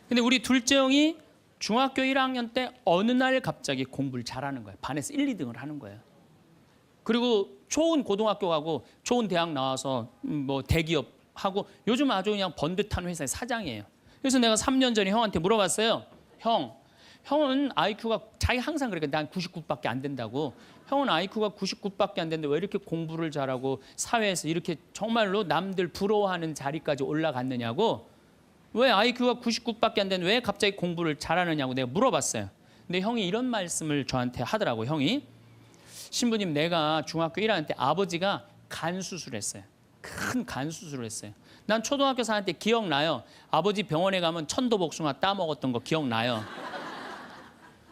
Speaker 1: 근데 우리 둘째 형이 중학교 1학년 때 어느 날 갑자기 공부를 잘하는 거예요. 반에서 1, 2등을 하는 거예요. 그리고 좋은 고등학교 가고 좋은 대학 나와서 대기업 하고 요즘 아주 그냥 번듯한 회사의 사장이에요. 그래서 내가 3년 전에 형한테 물어봤어요. 형은 IQ가 자기 항상 그러니까 난 99밖에 안 된다고. 형은 IQ가 99밖에 안 되는데 왜 이렇게 공부를 잘하고 사회에서 이렇게 정말로 남들 부러워하는 자리까지 올라갔느냐고. 왜 IQ가 99밖에 안 되는데 왜 갑자기 공부를 잘하느냐고 내가 물어봤어요. 근데 형이 이런 말씀을 저한테 하더라고. 형이 신부님, 내가 중학교 1학년 때 아버지가 간 수술했어요. 큰 간 수술을 했어요. 난 초등학교 4학년 때 기억나요. 아버지 병원에 가면 천도복숭아 따먹었던 거 기억나요.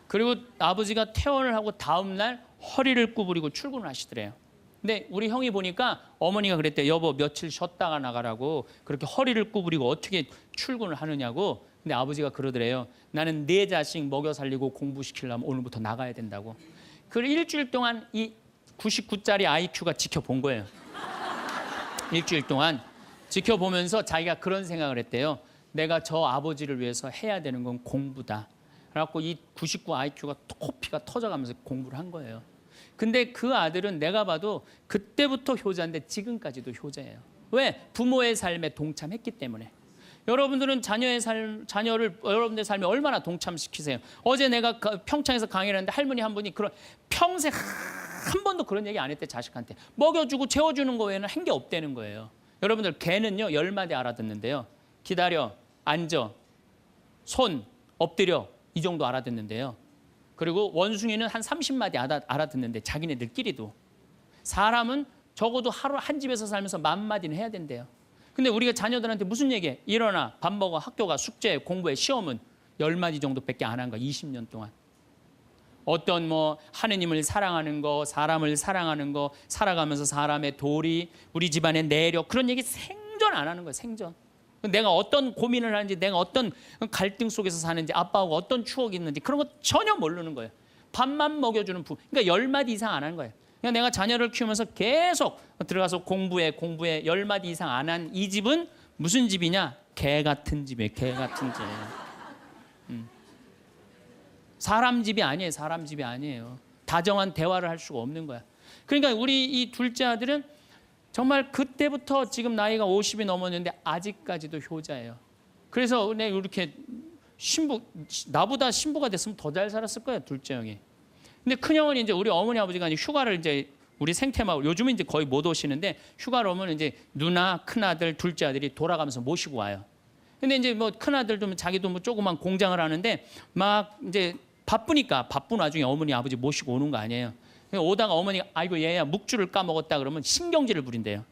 Speaker 1: 그리고 아버지가 퇴원을 하고 다음 날 허리를 구부리고 출근을 하시더래요. 근데 우리 형이 보니까 어머니가 그랬대요. 여보, 며칠 쉬었다가 나가라고. 그렇게 허리를 구부리고 어떻게 출근을 하느냐고. 근데 아버지가 그러더래요. 나는 내 자식 먹여 살리고 공부시키려면 오늘부터 나가야 된다고. 그 일주일 동안 이 99짜리 IQ가 지켜본 거예요. 일주일 동안 지켜보면서 자기가 그런 생각을 했대요. 내가 저 아버지를 위해서 해야 되는 건 공부다. 그래갖고 이 99 IQ가 코피가 터져가면서 공부를 한 거예요. 근데 그 아들은 내가 봐도 그때부터 효자인데 지금까지도 효자예요. 왜? 부모의 삶에 동참했기 때문에. 여러분들은 자녀를 여러분들의 삶에 얼마나 동참시키세요? 어제 내가 평창에서 강의를 했는데 할머니 한 분이 평생 한 번도 그런 얘기 안 했대. 자식한테 먹여주고 재워주는 거 외에는 한 게 없다는 거예요. 여러분들, 개는요 10마디 알아듣는데요. 기다려, 앉아, 손, 엎드려, 이 정도 알아듣는데요. 그리고 원숭이는 한 30마디 알아듣는데 자기네들끼리도. 사람은 적어도 하루 한 집에서 살면서 10,000마디는 해야 된대요. 근데 우리가 자녀들한테 무슨 얘기해? 일어나, 밥 먹어, 학교 가, 숙제, 공부해, 시험은 10마디 정도밖에 안 한 거야. 20년 동안. 어떤 뭐 하느님을 사랑하는 거, 사람을 사랑하는 거, 살아가면서 사람의 도리, 우리 집안의 내력, 그런 얘기 생전 안 하는 거예요. 생전. 내가 어떤 고민을 하는지, 내가 어떤 갈등 속에서 사는지, 아빠하고 어떤 추억이 있는지 그런 거 전혀 모르는 거예요. 밥만 먹여주는 부모. 그러니까 10마디 이상 안 하는 거예요. 그냥 내가 자녀를 키우면서 계속 들어가서 공부해 10마디 이상 안 한 이 집은 무슨 집이냐? 개 같은 집이에요. 개 같은 집. 사람 집이 아니에요. 사람 집이 아니에요. 다정한 대화를 할 수가 없는 거야. 그러니까 우리 이 둘째 아들은 정말 그때부터 지금 나이가 50이 넘었는데 아직까지도 효자예요. 그래서 내가 이렇게 나보다 신부가 됐으면 더 잘 살았을 거예요. 둘째 형이. 근데 큰 형은 이제 우리 어머니 아버지가 이제 휴가를 이제 우리 생태마을 요즘은 이제 거의 못 오시는데 휴가를 오면 이제 누나, 큰 아들, 둘째 아들이 돌아가면서 모시고 와요. 근데 이제 뭐 큰 아들도 자기도 뭐 조그만 공장을 하는데 막 이제 바쁘니까 바쁜 와중에 어머니 아버지 모시고 오는 거 아니에요. 오다가 어머니가 아이고 얘야 묵주를 까먹었다 그러면 신경질을 부린대요.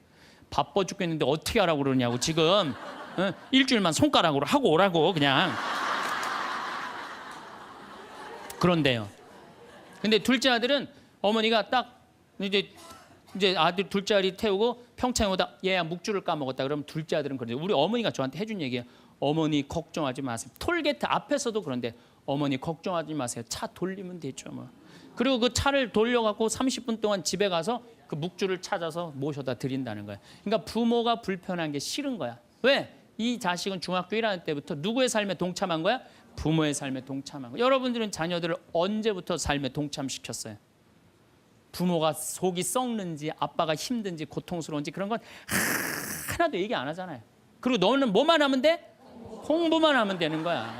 Speaker 1: 바빠 죽겠는데 어떻게 하라고 그러냐고 지금 일주일만 손가락으로 하고 오라고 그냥 그런데요. 근데 둘째 아들은 어머니가 딱 이제 아들 둘째 아들이 태우고 평창에 오다 얘야 묵주를 까먹었다 그러면 둘째 아들은 그런데 우리 어머니가 저한테 해준 얘기예요. 어머니 걱정하지 마세요. 톨게이트 앞에서도 그런데 어머니 걱정하지 마세요. 차 돌리면 되죠 뭐. 그리고 그 차를 돌려갖고 30분 동안 집에 가서 그 묵주를 찾아서 모셔다 드린다는 거야. 그러니까 부모가 불편한 게 싫은 거야. 왜? 이 자식은 중학교 1학년 때부터 누구의 삶에 동참한 거야? 부모의 삶에 동참한 거야. 여러분들은 자녀들을 언제부터 삶에 동참시켰어요? 부모가 속이 썩는지 아빠가 힘든지 고통스러운지 그런 건 하나도 얘기 안 하잖아요. 그리고 너는 뭐만 하면 돼? 공부만 하면 되는 거야.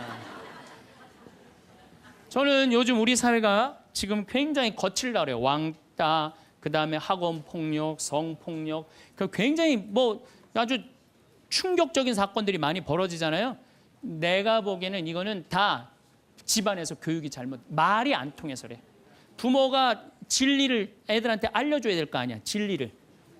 Speaker 1: 저는 요즘 우리 사회가 지금 굉장히 거칠다 그래요. 왕따, 그다음에 학원 폭력, 성폭력, 굉장히 뭐 아주 충격적인 사건들이 많이 벌어지잖아요. 내가 보기에는 이거는 다 집안에서 교육이 말이 안 통해서 그래. 부모가 진리를 애들한테 알려줘야 될 거 아니야. 진리를.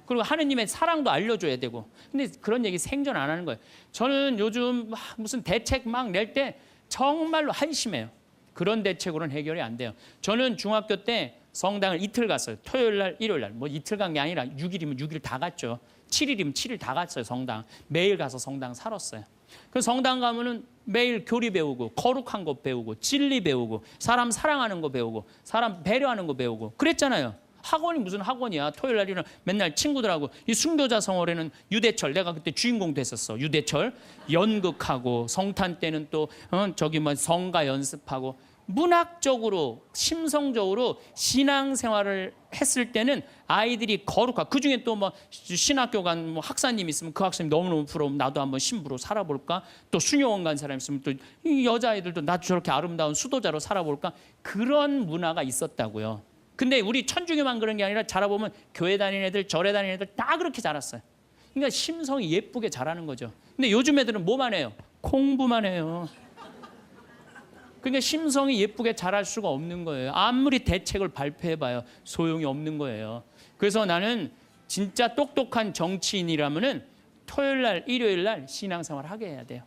Speaker 1: 그리고 하느님의 사랑도 알려줘야 되고. 근데 그런 얘기 생전 안 하는 거예요. 저는 요즘 무슨 대책 막 낼 때 정말로 한심해요. 그런 대책으로는 해결이 안 돼요. 저는 중학교 때 성당을 이틀 갔어요. 토요일 날, 일요일 날. 뭐 이틀 간 게 아니라 6일이면 6일 다 갔죠. 7일이면 7일 다 갔어요. 성당. 매일 가서 성당 살았어요. 그 성당 가면은 매일 교리 배우고 거룩한 거 배우고 진리 배우고 사람 사랑하는 거 배우고 사람 배려하는 거 배우고 그랬잖아요. 학원이 무슨 학원이야. 토요일 날이는 맨날 친구들하고 이 순교자 성월에는 유대철 내가 그때 주인공 됐었어. 유대철 연극하고 성탄 때는 또 저기 뭐 성가 연습하고 문학적으로 심성적으로 신앙생활을 했을 때는 아이들이 거룩하고 그중에 또 뭐 신학교 간 뭐 학사님 있으면 그 학사님 너무너무 부러우면 나도 한번 신부로 살아볼까. 또 수녀원 간 사람 있으면 또 이 여자아이들도 나도 저렇게 아름다운 수도자로 살아볼까. 그런 문화가 있었다고요. 근데 우리 천주교만 그런 게 아니라 자라보면 교회 다니는 애들 절에 다니는 애들 다 그렇게 자랐어요. 그러니까 심성이 예쁘게 자라는 거죠. 근데 요즘 애들은 뭐만 해요? 공부만 해요. 그러니까 심성이 예쁘게 자랄 수가 없는 거예요. 아무리 대책을 발표해봐요. 소용이 없는 거예요. 그래서 나는 진짜 똑똑한 정치인이라면은 토요일 날, 일요일 날 신앙생활 하게 해야 돼요.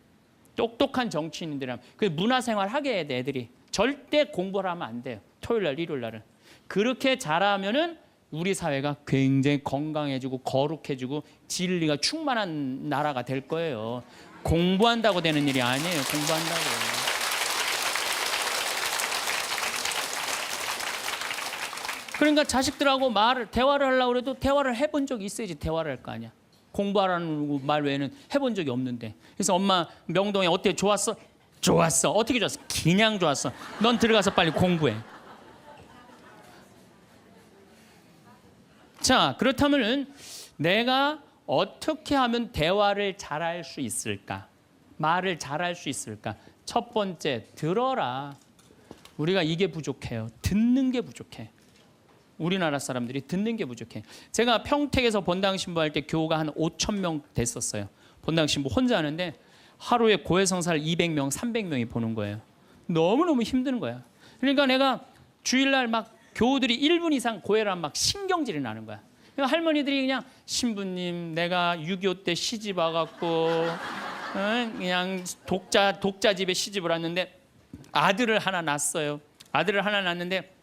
Speaker 1: 똑똑한 정치인들이라면 그 문화생활 하게 해야 돼. 애들이 절대 공부를 하면 안 돼요. 토요일 날, 일요일 날은. 그렇게 자라면은 우리 사회가 굉장히 건강해지고 거룩해지고 진리가 충만한 나라가 될 거예요. 공부한다고 되는 일이 아니에요. 공부한다고. 그러니까 자식들하고 대화를 하려고 해도 대화를 해본 적이 있어야지 대화를 할 거 아니야. 공부하라는 말 외에는 해본 적이 없는데. 그래서 엄마 명동에 어때? 좋았어? 좋았어. 어떻게 좋았어? 그냥 좋았어. 넌 들어가서 빨리 공부해. 자, 그렇다면은 내가 어떻게 하면 대화를 잘할 수 있을까? 말을 잘할 수 있을까? 첫 번째, 들어라. 우리가 이게 부족해요. 듣는 게 부족해. 우리나라 사람들이 듣는 게 부족해. 제가 평택에서 본당 신부할 때 교우가 한 5,000명 됐었어요. 본당 신부 혼자 하는데 하루에 고해성사를 200명, 300명이 보는 거예요. 너무너무 힘든 거야. 그러니까 내가 주일날 막 교우들이 1분 이상 고해를 하면 막 신경질이 나는 거야. 그러니까 할머니들이 그냥 신부님 내가 6.25 때 시집 와갖고 그냥 독자 집에 시집을 왔는데 아들을 하나 낳았어요. 아들을 하나 낳았는데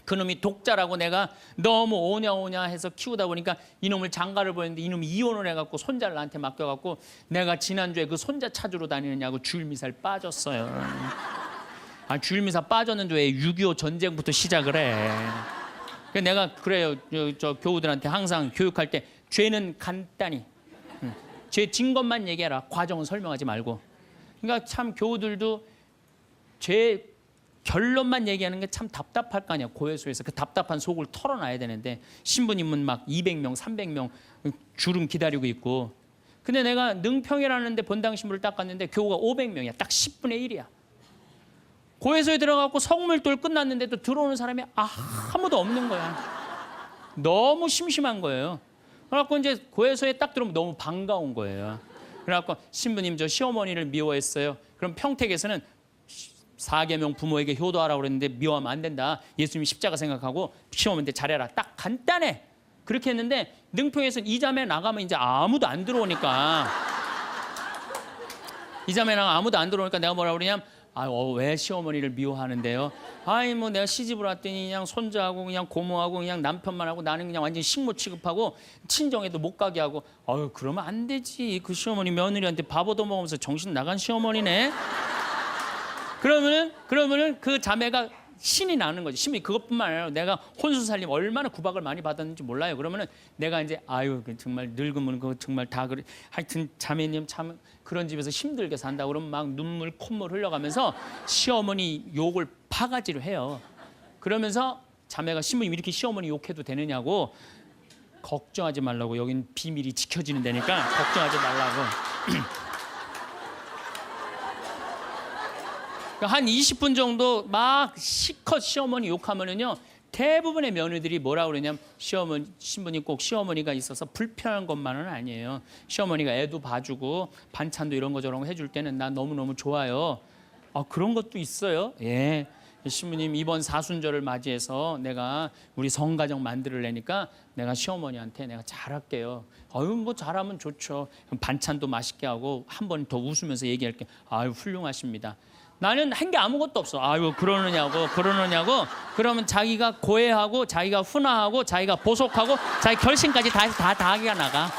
Speaker 1: 그놈이 독자라고 내가 너무 오냐오냐 해서 키우다 보니까 이놈을 장가를 보냈는데 이놈이 이혼을 해갖고 손자를 나한테 맡겨갖고 내가 지난주에 그 손자 찾으러 다니느냐고 주일미사를 빠졌어요. 주일미사 빠졌는데 왜 6.25 전쟁부터 시작을 해. 그래서 내가 그래요. 저 교우들한테 항상 교육할 때 죄는 간단히 죄 진 것만 얘기해라. 과정은 설명하지 말고. 그러니까 참 교우들도 죄 결론만 얘기하는 게 참 답답할 거 아니야. 고해소에서 그 답답한 속을 털어놔야 되는데 신부님은 막 200명, 300명 주름 기다리고 있고. 근데 내가 능평이라는 데 본당 신부를 딱 갔는데 교우가 500명이야. 딱 10분의 1이야. 고해소에 들어가고 성물돌 끝났는데도 들어오는 사람이 아무도 없는 거야. 너무 심심한 거예요. 그래갖고 이제 고해소에 딱 들어오면 너무 반가운 거예요. 그래갖고 신부님 저 시어머니를 미워했어요. 그럼 평택에서는 4계명 부모에게 효도하라고 그랬는데 미워하면 안 된다. 예수님이 십자가 생각하고 시어머니한테 잘해라. 딱 간단해. 그렇게 했는데 능평에서 이 자매 나가면 이제 아무도 안 들어오니까 이 자매 나가면 아무도 안 들어오니까 내가 뭐라 그러냐면 왜 시어머니를 미워하는데요? 뭐 내가 시집을 왔더니 그냥 손자하고 그냥 고모하고 그냥 남편만 하고 나는 그냥 완전 식모 취급하고 친정에도 못 가게 하고 그러면 안 되지. 그 시어머니 며느리한테 밥 얻어먹으면서 정신 나간 시어머니네. 그러면은 그 자매가 신이 나는 거지. 신이 그것뿐만 아니라 내가 혼수 살림 얼마나 구박을 많이 받았는지 몰라요. 그러면은 내가 이제 정말 늙으면 그거 정말 다 그래. 하여튼 자매님 참 그런 집에서 힘들게 산다 그러면 막 눈물 콧물 흘려가면서 시어머니 욕을 바가지로 해요. 그러면서 자매가 신부님 이렇게 시어머니 욕해도 되느냐고. 걱정하지 말라고. 여긴 비밀이 지켜지는 데니까 걱정하지 말라고. 한 20분 정도 막 시컷 시어머니 욕하면은요 대부분의 며느리들이 뭐라 그러냐면 신부님 꼭 시어머니가 있어서 불편한 것만은 아니에요. 시어머니가 애도 봐주고 반찬도 이런 거 저런 거 해줄 때는 나 너무너무 좋아요. 그런 것도 있어요. 예. 신부님 이번 사순절을 맞이해서 내가 우리 성가정 만들려니까 내가 시어머니한테 내가 잘할게요. 뭐 잘하면 좋죠. 반찬도 맛있게 하고 한 번 더 웃으면서 얘기할게. 훌륭하십니다. 나는 한 게 아무것도 없어. 그러느냐고. 그러면 자기가 고해하고 자기가 훈화하고 자기가 보속하고 자기 결심까지 다 하기가 나가.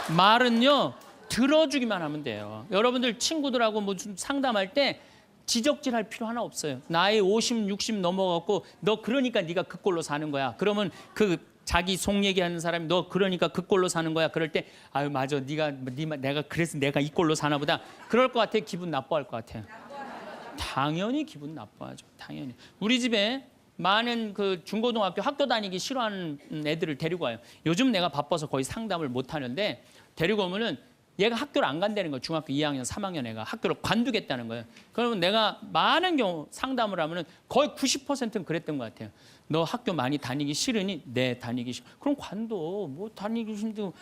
Speaker 1: 말은요 들어주기만 하면 돼요. 여러분들 친구들하고 뭐 좀 상담할 때 지적질할 필요 하나 없어요. 나이 50, 60 넘어갖고 너 그러니까 네가 그 꼴로 사는 거야. 그러면 자기 속 얘기하는 사람이 너 그러니까 그 꼴로 사는 거야. 그럴 때 맞아. 내가 그래서 내가 이 꼴로 사나 보다. 그럴 것 같아. 기분 나빠할 것 같아요. 당연히 기분 나빠하죠. 당연히. 우리 집에 많은 그 중고등학교 학교 다니기 싫어하는 애들을 데리고 와요. 요즘 내가 바빠서 거의 상담을 못 하는데 데리고 오면은 얘가 학교를 안 간다는 거예요. 중학교 2학년, 3학년 애가 학교를 관두겠다는 거예요. 그러면 내가 많은 경우 상담을 하면은 거의 90%는 그랬던 것 같아요. 너 학교 많이 다니기 싫으니? 네, 다니기 싫어. 그럼 관둬. 뭐 다니기 힘들고.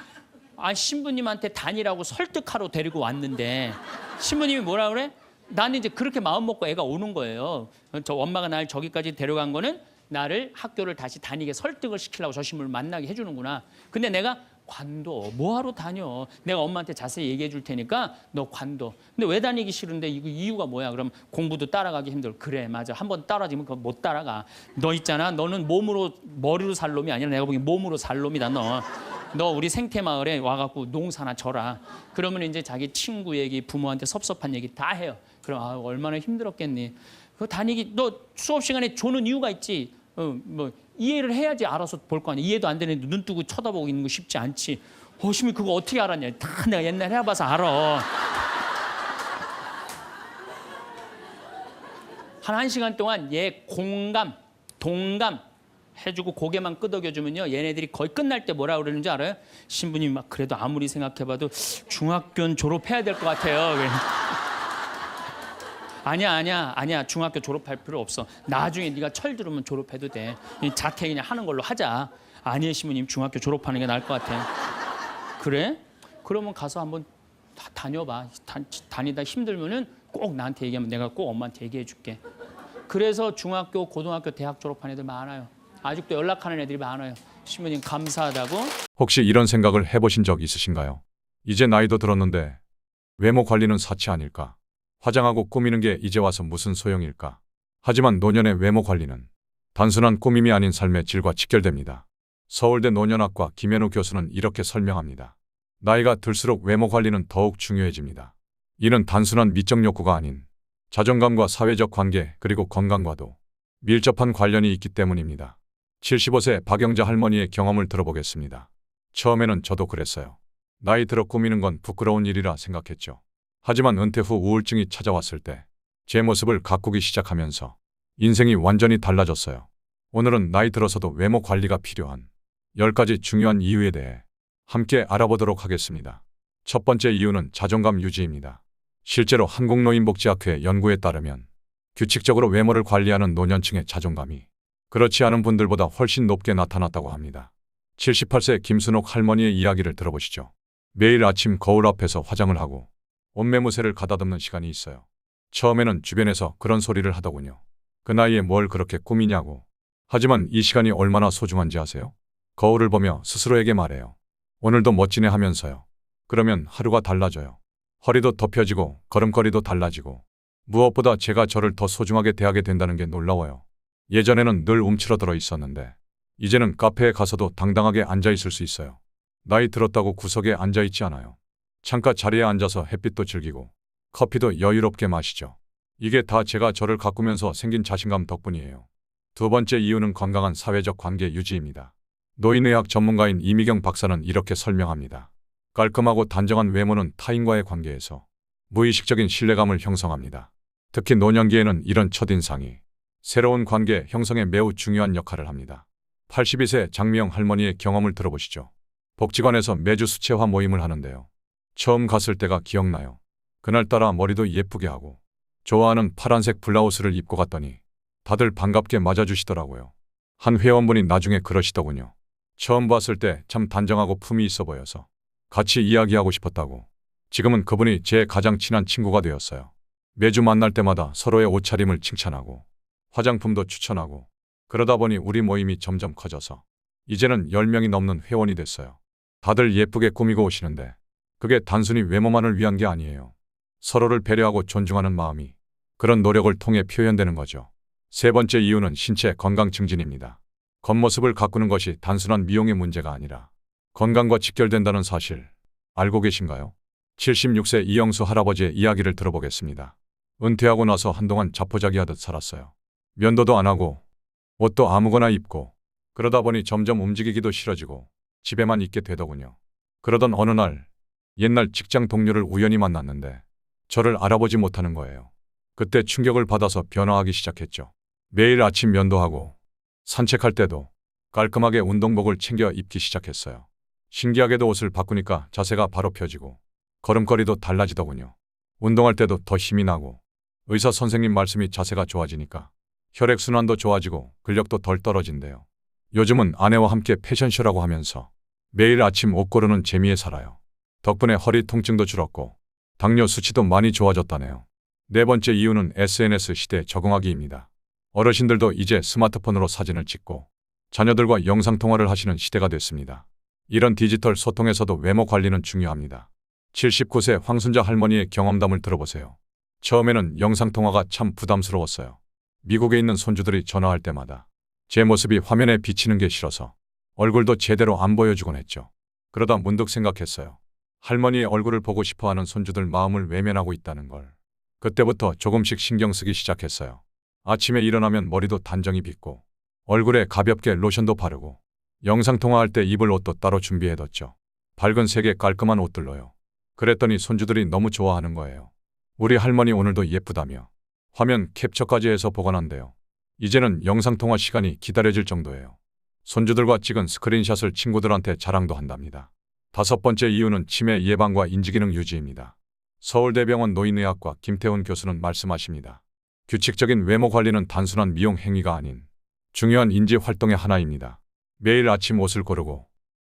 Speaker 1: 신부님한테 다니라고 설득하러 데리고 왔는데 신부님이 뭐라 그래? 나는 이제 그렇게 마음 먹고 애가 오는 거예요. 저 엄마가 날 저기까지 데려간 거는 나를 학교를 다시 다니게 설득을 시키려고 저 신부를 만나게 해주는구나. 근데 내가 관둬. 뭐하러 다녀? 내가 엄마한테 자세히 얘기해 줄 테니까 너 관둬. 근데 왜 다니기 싫은데 이유가 뭐야? 그럼 공부도 따라가기 힘들어. 그래, 맞아. 한번 따라지면 그거 못 따라가. 너 있잖아. 너는 머리로 살 놈이 아니라 내가 보기엔 몸으로 살 놈이다, 너. 너 우리 생태마을에 와갖고 농사나 져라. 그러면 이제 자기 친구 얘기, 부모한테 섭섭한 얘기 다 해요. 그럼 얼마나 힘들었겠니? 그거 다니기, 너 수업 시간에 조는 이유가 있지. 이해를 해야지 알아서 볼 거 아니야. 이해도 안 되는데 눈 뜨고 쳐다보고 있는 거 쉽지 않지. 신부님 그거 어떻게 알았냐. 다 내가 옛날에 해봐서 알아. 한 1시간 동안 얘 공감, 동감 해주고 고개만 끄덕여주면요. 얘네들이 거의 끝날 때 뭐라 그러는지 알아요? 신부님 막 그래도 아무리 생각해봐도 중학교는 졸업해야 될 것 같아요. 아니야. 중학교 졸업할 필요 없어. 나중에 네가 철 들으면 졸업해도 돼. 자퇴 그냥 하는 걸로 하자. 아니에요, 신부님. 중학교 졸업하는 게 나을 것 같아. 그래? 그러면 가서 한번 다녀봐. 다니다 힘들면은 꼭 나한테 얘기하면 내가 꼭 엄마한테 얘기해 줄게. 그래서 중학교, 고등학교, 대학 졸업한 애들 많아요. 아직도 연락하는 애들이 많아요. 신부님 감사하다고.
Speaker 2: 혹시 이런 생각을 해보신 적 있으신가요? 이제 나이도 들었는데 외모 관리는 사치 아닐까? 화장하고 꾸미는 게 이제 와서 무슨 소용일까? 하지만 노년의 외모 관리는 단순한 꾸밈이 아닌 삶의 질과 직결됩니다. 서울대 노년학과 김현우 교수는 이렇게 설명합니다. 나이가 들수록 외모 관리는 더욱 중요해집니다. 이는 단순한 미적 욕구가 아닌 자존감과 사회적 관계 그리고 건강과도 밀접한 관련이 있기 때문입니다. 75세 박영자 할머니의 경험을 들어보겠습니다. 처음에는 저도 그랬어요. 나이 들어 꾸미는 건 부끄러운 일이라 생각했죠. 하지만 은퇴 후 우울증이 찾아왔을 때 제 모습을 가꾸기 시작하면서 인생이 완전히 달라졌어요. 오늘은 나이 들어서도 외모 관리가 필요한 10가지 중요한 이유에 대해 함께 알아보도록 하겠습니다. 첫 번째 이유는 자존감 유지입니다. 실제로 한국노인복지학회 연구에 따르면 규칙적으로 외모를 관리하는 노년층의 자존감이 그렇지 않은 분들보다 훨씬 높게 나타났다고 합니다. 78세 김순옥 할머니의 이야기를 들어보시죠. 매일 아침 거울 앞에서 화장을 하고 옷매무새를 가다듬는 시간이 있어요. 처음에는 주변에서 그런 소리를 하더군요. 그 나이에 뭘 그렇게 꾸미냐고. 하지만 이 시간이 얼마나 소중한지 아세요? 거울을 보며 스스로에게 말해요. 오늘도 멋지네 하면서요. 그러면 하루가 달라져요. 허리도 더 펴지고 걸음걸이도 달라지고 무엇보다 제가 저를 더 소중하게 대하게 된다는 게 놀라워요. 예전에는 늘 움츠러들어 있었는데 이제는 카페에 가서도 당당하게 앉아있을 수 있어요. 나이 들었다고 구석에 앉아있지 않아요. 창가 자리에 앉아서 햇빛도 즐기고 커피도 여유롭게 마시죠. 이게 다 제가 저를 가꾸면서 생긴 자신감 덕분이에요. 두 번째 이유는 건강한 사회적 관계 유지입니다. 노인의학 전문가인 이미경 박사는 이렇게 설명합니다. 깔끔하고 단정한 외모는 타인과의 관계에서 무의식적인 신뢰감을 형성합니다. 특히 노년기에는 이런 첫인상이 새로운 관계 형성에 매우 중요한 역할을 합니다. 82세 장미영 할머니의 경험을 들어보시죠. 복지관에서 매주 수채화 모임을 하는데요. 처음 갔을 때가 기억나요. 그날따라 머리도 예쁘게 하고 좋아하는 파란색 블라우스를 입고 갔더니 다들 반갑게 맞아주시더라고요. 한 회원분이 나중에 그러시더군요. 처음 봤을 때 참 단정하고 품이 있어 보여서 같이 이야기하고 싶었다고. 지금은 그분이 제 가장 친한 친구가 되었어요. 매주 만날 때마다 서로의 옷차림을 칭찬하고 화장품도 추천하고 그러다 보니 우리 모임이 점점 커져서 이제는 10명이 넘는 회원이 됐어요. 다들 예쁘게 꾸미고 오시는데 그게 단순히 외모만을 위한 게 아니에요. 서로를 배려하고 존중하는 마음이 그런 노력을 통해 표현되는 거죠. 세 번째 이유는 신체 건강 증진입니다. 겉모습을 가꾸는 것이 단순한 미용의 문제가 아니라 건강과 직결된다는 사실 알고 계신가요? 76세 이영수 할아버지의 이야기를 들어보겠습니다. 은퇴하고 나서 한동안 자포자기하듯 살았어요. 면도도 안 하고 옷도 아무거나 입고 그러다 보니 점점 움직이기도 싫어지고 집에만 있게 되더군요. 그러던 어느 날 옛날 직장 동료를 우연히 만났는데 저를 알아보지 못하는 거예요. 그때 충격을 받아서 변화하기 시작했죠. 매일 아침 면도하고 산책할 때도 깔끔하게 운동복을 챙겨 입기 시작했어요. 신기하게도 옷을 바꾸니까 자세가 바로 펴지고 걸음걸이도 달라지더군요. 운동할 때도 더 힘이 나고 의사 선생님 말씀이 자세가 좋아지니까 혈액순환도 좋아지고 근력도 덜 떨어진대요. 요즘은 아내와 함께 패션쇼라고 하면서 매일 아침 옷 고르는 재미에 살아요. 덕분에 허리 통증도 줄었고 당뇨 수치도 많이 좋아졌다네요. 네 번째 이유는 SNS 시대에 적응하기입니다. 어르신들도 이제 스마트폰으로 사진을 찍고 자녀들과 영상통화를 하시는 시대가 됐습니다. 이런 디지털 소통에서도 외모 관리는 중요합니다. 79세 황순자 할머니의 경험담을 들어보세요. 처음에는 영상통화가 참 부담스러웠어요. 미국에 있는 손주들이 전화할 때마다 제 모습이 화면에 비치는 게 싫어서 얼굴도 제대로 안 보여주곤 했죠. 그러다 문득 생각했어요. 할머니의 얼굴을 보고 싶어하는 손주들 마음을 외면하고 있다는 걸. 그때부터 조금씩 신경 쓰기 시작했어요. 아침에 일어나면 머리도 단정히 빗고 얼굴에 가볍게 로션도 바르고 영상통화할 때 입을 옷도 따로 준비해뒀죠. 밝은 색의 깔끔한 옷들로요. 그랬더니 손주들이 너무 좋아하는 거예요. 우리 할머니 오늘도 예쁘다며 화면 캡처까지 해서 보관한대요. 이제는 영상통화 시간이 기다려질 정도예요. 손주들과 찍은 스크린샷을 친구들한테 자랑도 한답니다. 다섯 번째 이유는 치매 예방과 인지기능 유지입니다. 서울대병원 노인의학과 김태훈 교수는 말씀하십니다. 규칙적인 외모 관리는 단순한 미용 행위가 아닌 중요한 인지 활동의 하나입니다. 매일 아침 옷을 고르고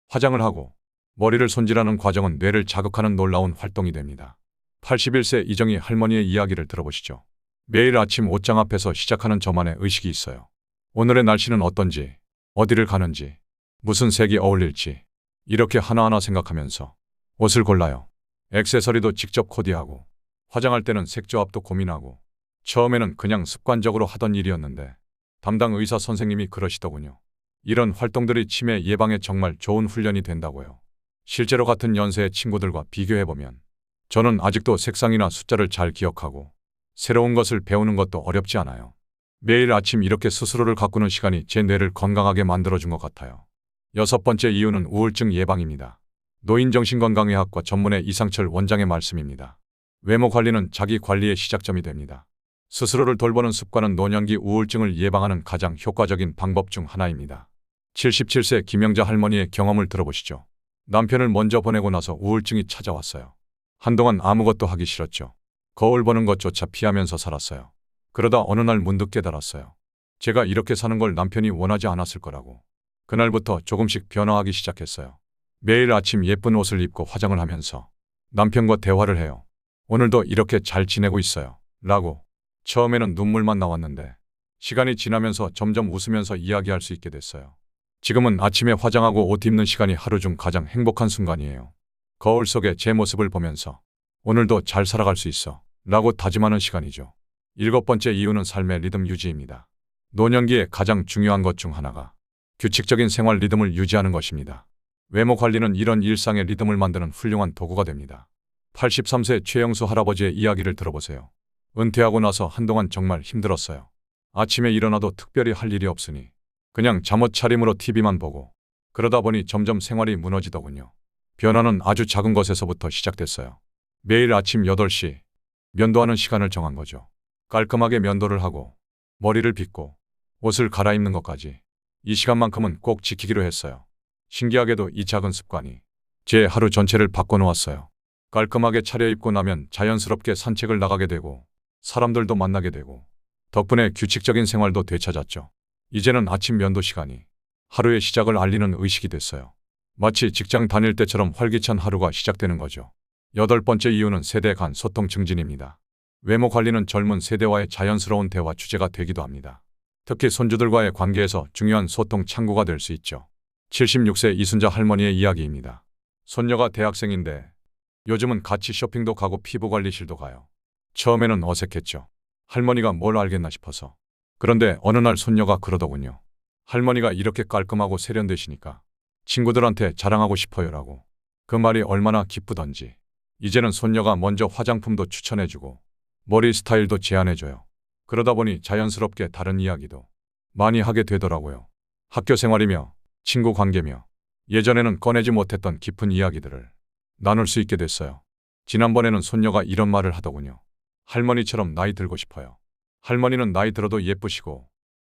Speaker 2: 화장을 하고 머리를 손질하는 과정은 뇌를 자극하는 놀라운 활동이 됩니다. 81세 이정희 할머니의 이야기를 들어보시죠. 매일 아침 옷장 앞에서 시작하는 저만의 의식이 있어요. 오늘의 날씨는 어떤지, 어디를 가는지, 무슨 색이 어울릴지 이렇게 하나하나 생각하면서 옷을 골라요. 액세서리도 직접 코디하고 화장할 때는 색조합도 고민하고 처음에는 그냥 습관적으로 하던 일이었는데 담당 의사 선생님이 그러시더군요. 이런 활동들이 치매 예방에 정말 좋은 훈련이 된다고요. 실제로 같은 연세의 친구들과 비교해보면 저는 아직도 색상이나 숫자를 잘 기억하고 새로운 것을 배우는 것도 어렵지 않아요. 매일 아침 이렇게 스스로를 가꾸는 시간이 제 뇌를 건강하게 만들어준 것 같아요. 6번째 이유는 우울증 예방입니다. 노인정신건강의학과 전문의 이상철 원장의 말씀입니다. 외모 관리는 자기 관리의 시작점이 됩니다. 스스로를 돌보는 습관은 노년기 우울증을 예방하는 가장 효과적인 방법 중 하나입니다. 77세 김영자 할머니의 경험을 들어보시죠. 남편을 먼저 보내고 나서 우울증이 찾아왔어요. 한동안 아무것도 하기 싫었죠. 거울 보는 것조차 피하면서 살았어요. 그러다 어느 날 문득 깨달았어요. 제가 이렇게 사는 걸 남편이 원하지 않았을 거라고. 그날부터 조금씩 변화하기 시작했어요. 매일 아침 예쁜 옷을 입고 화장을 하면서 남편과 대화를 해요. 오늘도 이렇게 잘 지내고 있어요. 라고. 처음에는 눈물만 나왔는데 시간이 지나면서 점점 웃으면서 이야기할 수 있게 됐어요. 지금은 아침에 화장하고 옷 입는 시간이 하루 중 가장 행복한 순간이에요. 거울 속에 제 모습을 보면서 오늘도 잘 살아갈 수 있어. 라고 다짐하는 시간이죠. 7번째 이유는 삶의 리듬 유지입니다. 노년기에 가장 중요한 것 중 하나가 규칙적인 생활 리듬을 유지하는 것입니다. 외모 관리는 이런 일상의 리듬을 만드는 훌륭한 도구가 됩니다. 83세 최영수 할아버지의 이야기를 들어보세요. 은퇴하고 나서 한동안 정말 힘들었어요. 아침에 일어나도 특별히 할 일이 없으니 그냥 잠옷 차림으로 TV만 보고 그러다 보니 점점 생활이 무너지더군요. 변화는 아주 작은 것에서부터 시작됐어요. 매일 아침 8시 면도하는 시간을 정한 거죠. 깔끔하게 면도를 하고 머리를 빗고 옷을 갈아입는 것까지 이 시간만큼은 꼭 지키기로 했어요. 신기하게도 이 작은 습관이 제 하루 전체를 바꿔놓았어요. 깔끔하게 차려입고 나면 자연스럽게 산책을 나가게 되고 사람들도 만나게 되고 덕분에 규칙적인 생활도 되찾았죠. 이제는 아침 면도 시간이 하루의 시작을 알리는 의식이 됐어요. 마치 직장 다닐 때처럼 활기찬 하루가 시작되는 거죠. 8번째 이유는 세대 간 소통 증진입니다. 외모 관리는 젊은 세대와의 자연스러운 대화 주제가 되기도 합니다. 특히 손주들과의 관계에서 중요한 소통 창구가 될 수 있죠. 76세 이순자 할머니의 이야기입니다. 손녀가 대학생인데 요즘은 같이 쇼핑도 가고 피부관리실도 가요. 처음에는 어색했죠. 할머니가 뭘 알겠나 싶어서. 그런데 어느 날 손녀가 그러더군요. 할머니가 이렇게 깔끔하고 세련되시니까 친구들한테 자랑하고 싶어요라고. 그 말이 얼마나 기쁘던지. 이제는 손녀가 먼저 화장품도 추천해주고 머리 스타일도 제안해줘요. 그러다 보니 자연스럽게 다른 이야기도 많이 하게 되더라고요. 학교 생활이며 친구 관계며 예전에는 꺼내지 못했던 깊은 이야기들을 나눌 수 있게 됐어요. 지난번에는 손녀가 이런 말을 하더군요. 할머니처럼 나이 들고 싶어요. 할머니는 나이 들어도 예쁘시고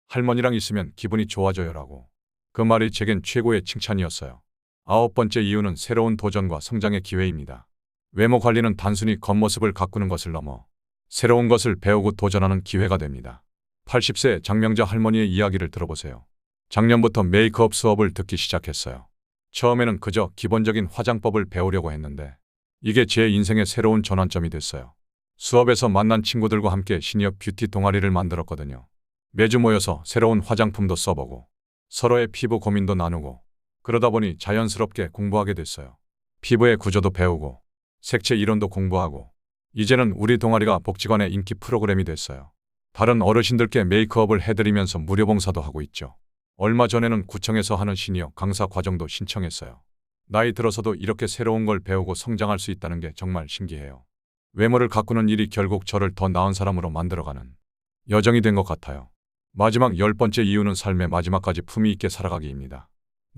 Speaker 2: 할머니랑 있으면 기분이 좋아져요라고. 그 말이 제겐 최고의 칭찬이었어요. 9번째 이유는 새로운 도전과 성장의 기회입니다. 외모 관리는 단순히 겉모습을 가꾸는 것을 넘어 새로운 것을 배우고 도전하는 기회가 됩니다. 80세 장명자 할머니의 이야기를 들어보세요. 작년부터 메이크업 수업을 듣기 시작했어요. 처음에는 그저 기본적인 화장법을 배우려고 했는데 이게 제 인생의 새로운 전환점이 됐어요. 수업에서 만난 친구들과 함께 시니어 뷰티 동아리를 만들었거든요. 매주 모여서 새로운 화장품도 써보고 서로의 피부 고민도 나누고 그러다 보니 자연스럽게 공부하게 됐어요. 피부의 구조도 배우고 색채 이론도 공부하고 이제는 우리 동아리가 복지관의 인기 프로그램이 됐어요. 다른 어르신들께 메이크업을 해드리면서 무료 봉사도 하고 있죠. 얼마 전에는 구청에서 하는 시니어 강사 과정도 신청했어요. 나이 들어서도 이렇게 새로운 걸 배우고 성장할 수 있다는 게 정말 신기해요. 외모를 가꾸는 일이 결국 저를 더 나은 사람으로 만들어가는 여정이 된 것 같아요. 마지막 10번째 이유는 삶의 마지막까지 품위 있게 살아가기입니다.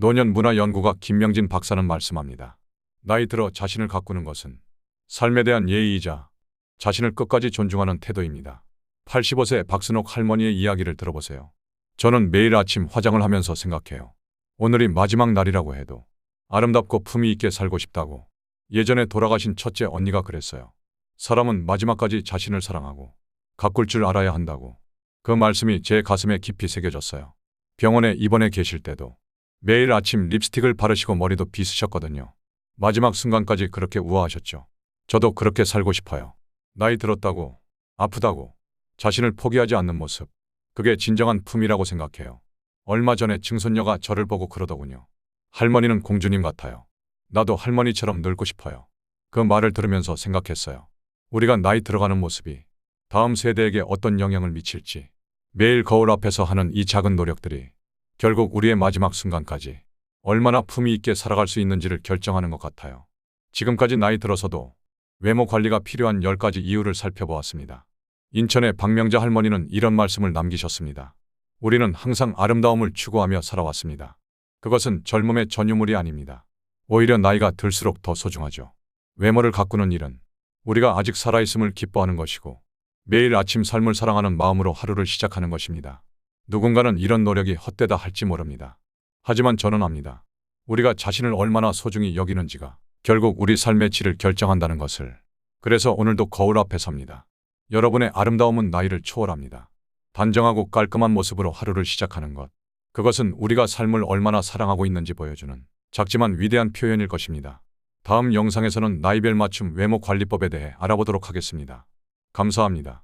Speaker 2: 노년문화연구가 김명진 박사는 말씀합니다. 나이 들어 자신을 가꾸는 것은 삶에 대한 예의이자 자신을 끝까지 존중하는 태도입니다. 85세 박순옥 할머니의 이야기를 들어보세요. 저는 매일 아침 화장을 하면서 생각해요. 오늘이 마지막 날이라고 해도 아름답고 품위 있게 살고 싶다고. 예전에 돌아가신 첫째 언니가 그랬어요. 사람은 마지막까지 자신을 사랑하고 가꿀 줄 알아야 한다고. 그 말씀이 제 가슴에 깊이 새겨졌어요. 병원에 입원해 계실 때도 매일 아침 립스틱을 바르시고 머리도 빗으셨거든요. 마지막 순간까지 그렇게 우아하셨죠. 저도 그렇게 살고 싶어요. 나이 들었다고, 아프다고, 자신을 포기하지 않는 모습. 그게 진정한 품이라고 생각해요. 얼마 전에 증손녀가 저를 보고 그러더군요. 할머니는 공주님 같아요. 나도 할머니처럼 늙고 싶어요. 그 말을 들으면서 생각했어요. 우리가 나이 들어가는 모습이 다음 세대에게 어떤 영향을 미칠지, 매일 거울 앞에서 하는 이 작은 노력들이 결국 우리의 마지막 순간까지 얼마나 품위 있게 살아갈 수 있는지를 결정하는 것 같아요. 지금까지 나이 들어서도 외모 관리가 필요한 10가지 이유를 살펴보았습니다. 인천의 박명자 할머니는 이런 말씀을 남기셨습니다. 우리는 항상 아름다움을 추구하며 살아왔습니다. 그것은 젊음의 전유물이 아닙니다. 오히려 나이가 들수록 더 소중하죠. 외모를 가꾸는 일은 우리가 아직 살아있음을 기뻐하는 것이고 매일 아침 삶을 사랑하는 마음으로 하루를 시작하는 것입니다. 누군가는 이런 노력이 헛되다 할지 모릅니다. 하지만 저는 압니다. 우리가 자신을 얼마나 소중히 여기는지가 결국 우리 삶의 질을 결정한다는 것을. 그래서 오늘도 거울 앞에 섭니다. 여러분의 아름다움은 나이를 초월합니다. 단정하고 깔끔한 모습으로 하루를 시작하는 것. 그것은 우리가 삶을 얼마나 사랑하고 있는지 보여주는 작지만 위대한 표현일 것입니다. 다음 영상에서는 나이별 맞춤 외모 관리법에 대해 알아보도록 하겠습니다. 감사합니다.